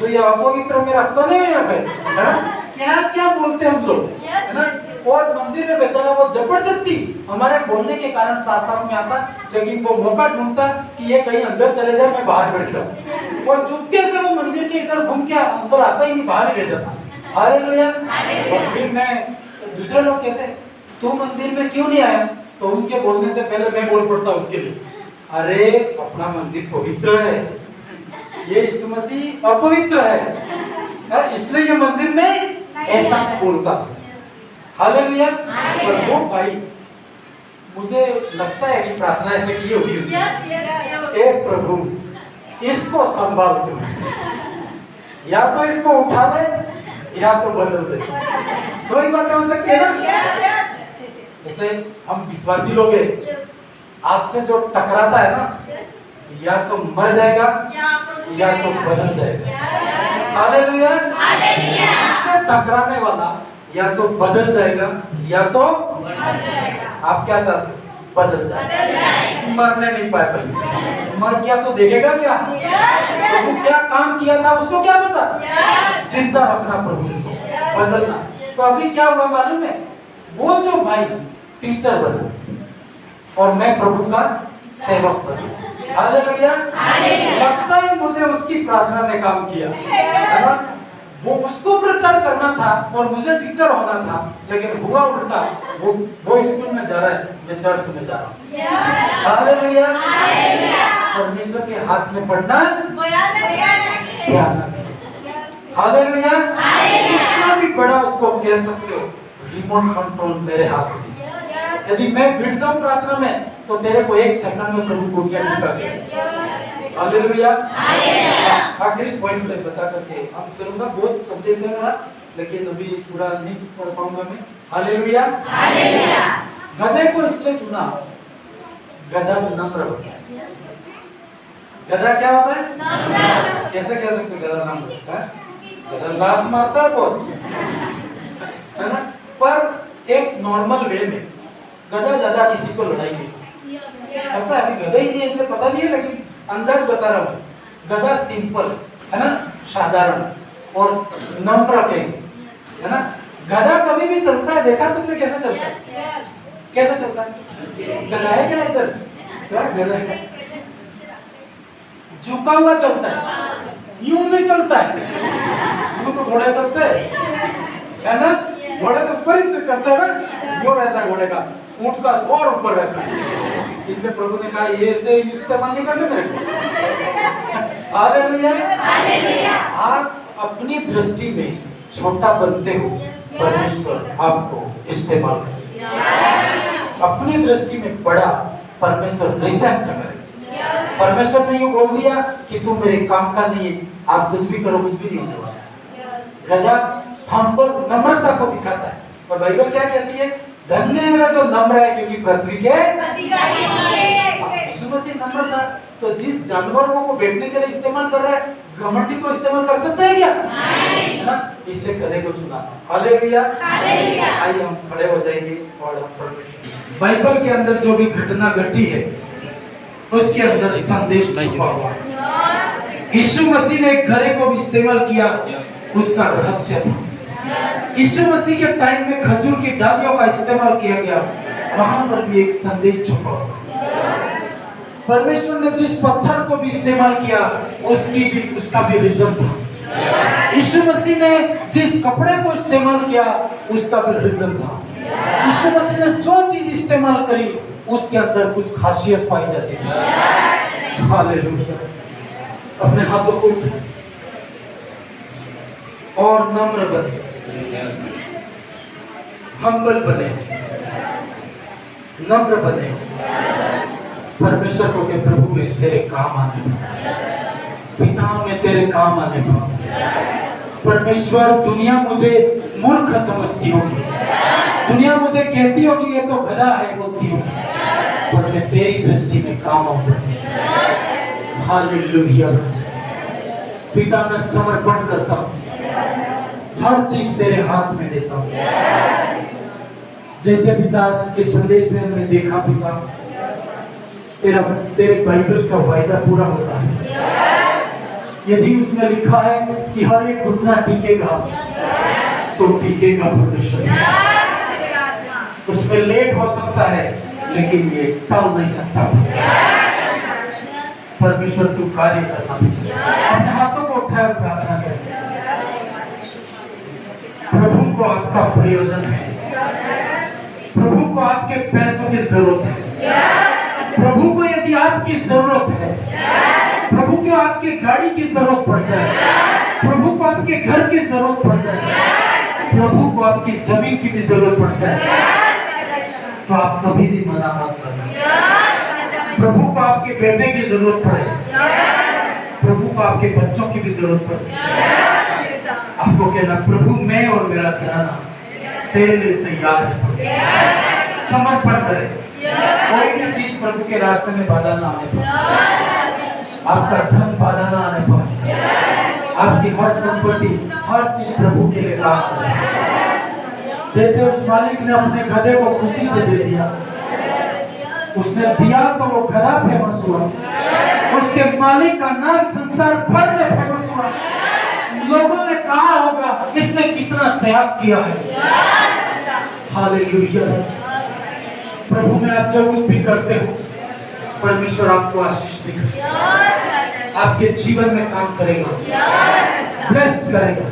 तो ये अपवित्र मेरा हफ्ता नहीं है यहाँ पे, है ना। क्या क्या बोलते हैं हम लोग, है ना। और मंदिर में बेचारा वो जबरदस्ती हमारे बोलने के कारण साथ साथ में आता, लेकिन वो मौका ढूंढता कि ये कहीं अंदर चले जाए, मैं बाहर बैठ जाऊं। और चुपके से वो मंदिर के इधर घूम के अंदर आता ही नहीं, बाहर ही रह जाता। हालेलुया। और फिर मैं, दूसरे लोग कहते तू मंदिर में क्यों नहीं आया, तो उनके बोलने से पहले मैं बोल पड़ता उसके लिए, अरे अपना मंदिर पवित्र है, ये यीशु मसीह अपवित्र है, इसलिए ये मंदिर में ऐसा मैं बोलता था। हालेलुया। पर वो भाई, मुझे लगता है कि प्रार्थना ऐसे की होगी उसने, ए प्रभु इसको संभाल दो, या तो इसको उठा ले या तो बदल दे, दो ही बातें हो सकती है ना। जैसे हम विश्वासी लोग हैं, आपसे जो टकराता है ना, या तो मर जाएगा या तो बदल जाएगा। हालेलुया। इससे टकराने वाला या तो बदल जाएगा या तो आप क्या चाहते हो, बदल जाए, मरने नहीं पाए, मर गया तो देखेगा क्या, प्रभु क्या काम किया था उसको क्या पता, जिंदा रखना प्रभु इसको, बदलना। तो अभी क्या हुआ मालूम है, वो जो भाई टीचर बना और मैं प्रभु का सेवक बना। हालेलुया। लगता है मुझे उसकी प्रार्थना ने काम किया, है ना। वो उसको प्रचार करना था और मुझे टीचर होना था, लेकिन हुआ उल्टा, वो स्कूल में जा रहा है, मैं चर्च में जा रहा हूँ। हालेलुया। परमेश्वर के हाथ में पढ़ना हालेलुया। कितना भी बड़ा उसको कह सकते हो, रिमोट कंट्रोल मेरे हाथ में। यदि मैं भिड़ जाऊं प्रार्थना में, तो तेरे को एक सेकंड में प्रभु को क्या कर देगा। हालेलुया। आखिरी पॉइंट में बता करके हम करूंगा, बहुत संदेश है मेरा, लेकिन अभी पूरा नहीं पढ़ पाऊंगा मैं। हालेलुया। गधे को इसलिए चुना, गधा नम्र होता है, गधा क्या होता है? कैसे कह सकते गधा नाम होता है? गधा लात मारता है बहुत, है ना? पर एक नॉर्मल वे में गधा ज्यादा किसी को लड़ाई नहीं करता है। अभी गधा ही नहीं है इसलिए पता नहीं है, लेकिन अंदाज बता रहा हूँ। गधा सिंपल है ना, साधारण और नम्र के, है ना? गधा कभी भी चलता है, देखा तुमने कैसे चलता है? कैसे चलता है? गधा है क्या इधर? क्या गधा है? झुका हुआ चलता है, यूं नहीं चलता है। यूं तो घोड़े चलते हैं, है ना? घोड़े तो ऊपर ही करते हैं ना, यूं रहता है घोड़े का, ऊंट का और ऊपर रहता है। इसलिए प्रभु ने कहा ये से इस्तेमाल नहीं करने मेरे को। हालेलुया। आप अपनी दृष्टि में छोटा बनते हो, परमेश्वर आपको इस्तेमाल करेगा। अपनी दृष्टि में बड़ा, परमेश्वर रिसेप्ट करेगा। परमेश्वर ने यूं बोल दिया कि तू मेरे काम का नहीं है, आप कुछ भी करो, कुछ भी नहीं होने वाला। गधा हम्बल, नम्रता को दिखाता है। और बाइबल क्या कहती है? धन्य है जो नम्र है, क्योंकि पृथ्वी के अधिकारी होंगे। यीशु मसीह नम्र था, तो जिस जानवरों को बैठने के लिए इस्तेमाल कर रहा है, घमंडी को इस्तेमाल कर सकते हैं क्या? नहीं, है ना? इसलिए गधे को चुना। हालेलुया। आइए हम खड़े हो जाएंगे और हम बाइबल के अंदर जो भी घटना घटी है उसके अंदर संदेश छुपा हुआ है। यीशु मसीह ने एक गधे को भी इस्तेमाल किया, उसका रहस्य था। यीशु मसीह के टाइम में खजूर की डालियों का इस्तेमाल किया गया, वहां पर भी एक संदेश छुपा हुआ। परमेश्वर ने जिस पत्थर को भी इस्तेमाल किया, उसका भी रीजन था। यीशु मसीह ने जिस कपड़े को इस्तेमाल किया, उसका भी रीजन था। यीशु मसीह ने जो चीज इस्तेमाल करी, उसके अंदर कुछ खासियत पाई जाती है। हालेलुया। अपने हाथों को और नम्र बने, हम्बल बने, नम्र बने। परमेश्वर को के प्रभु में तेरे काम आने, पिता में तेरे काम आने। परमेश्वर, दुनिया मुझे मूर्ख समझती होगी, दुनिया मुझे कहती होगी ये तो गधा है, बोलती हो, पर मैं तेरी दृष्टि में काम आऊंगा। हालेलुया। पिता मैं समर्पण करता हूँ, हर चीज तेरे हाथ में देता हूँ। जैसे पिता के संदेश में हमने देखा, पिता तेरे बाइबल का वायदा पूरा होता है। यदि उसमें लिखा है कि हर एक घुटना टिकेगा, तो टिकेगा परमेश्वर। उसमें लेट हो सकता है, लेकिन ये टल नहीं सकता। परमेश्वर तू कार्य करना। अपने हाथों को उठाकर प्रार्थना करें। प्रभु को आपका प्रयोजन है, प्रभु को आपके पैसों की जरूरत है, प्रभु को यदि आपकी जरूरत है, प्रभु को आपके गाड़ी की जरूरत पड़ जाए, प्रभु को आपके घर की जरूरत पड़ जाए, प्रभु को आपकी जमीन की भी जरूरत पड़ जाए, तो आप कभी भी मना मत करना। प्रभु को आपके बेटे की जरूरत पड़े, प्रभु को आपके बच्चों की भी जरूरत पड़े, आपको कहना प्रभु मैं और मेरा घराना तेरे लिए तैयार है। समर्पण करें। कोई भी चीज प्रभु के रास्ते में बाधा ना आने पाए, आपका धन बाधा ना आने पाए, आपकी हर संपत्ति, हर चीज प्रभु के लिए काम करे। जैसे उस मालिक ने अपने गधे को खुशी से दे दिया, उसने दिया तो वो गधा फेमस हुआ, उसके मालिक का नाम संसार भर में फेमस हुआ। लोगों ने कहा होगा इसने कितना त्याग किया है। हालेलुया। प्रभु में आप जो कुछ भी करते हो, परमेश्वर आपको आशीष देगा, आपके जीवन में काम करेगा, ब्लेस करेगा।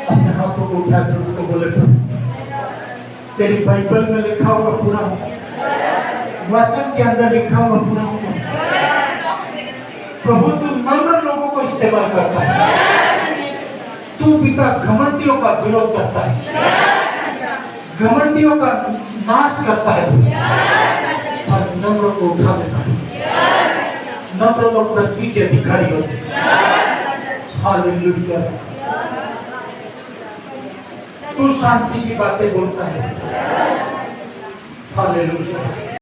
अपने हाथों को उठा कर उनको बोले प्रभु तेरी बाइबल में लिखा हुआ पूरा हो, वचन के अंदर लिखा हुआ पूरा हो। प्रभु तू नम्र लोगों को इस्तेमाल करता है, तू पिता घमंडियों का विरोध करता है, घमंडियों का नाश करता है, और नम्र को उठा देता है। नम्र लोग पृथ्वी के अधिकारी होते हैं। हालेलुया। तू शांति की बातें बोलता है। हालेलुया।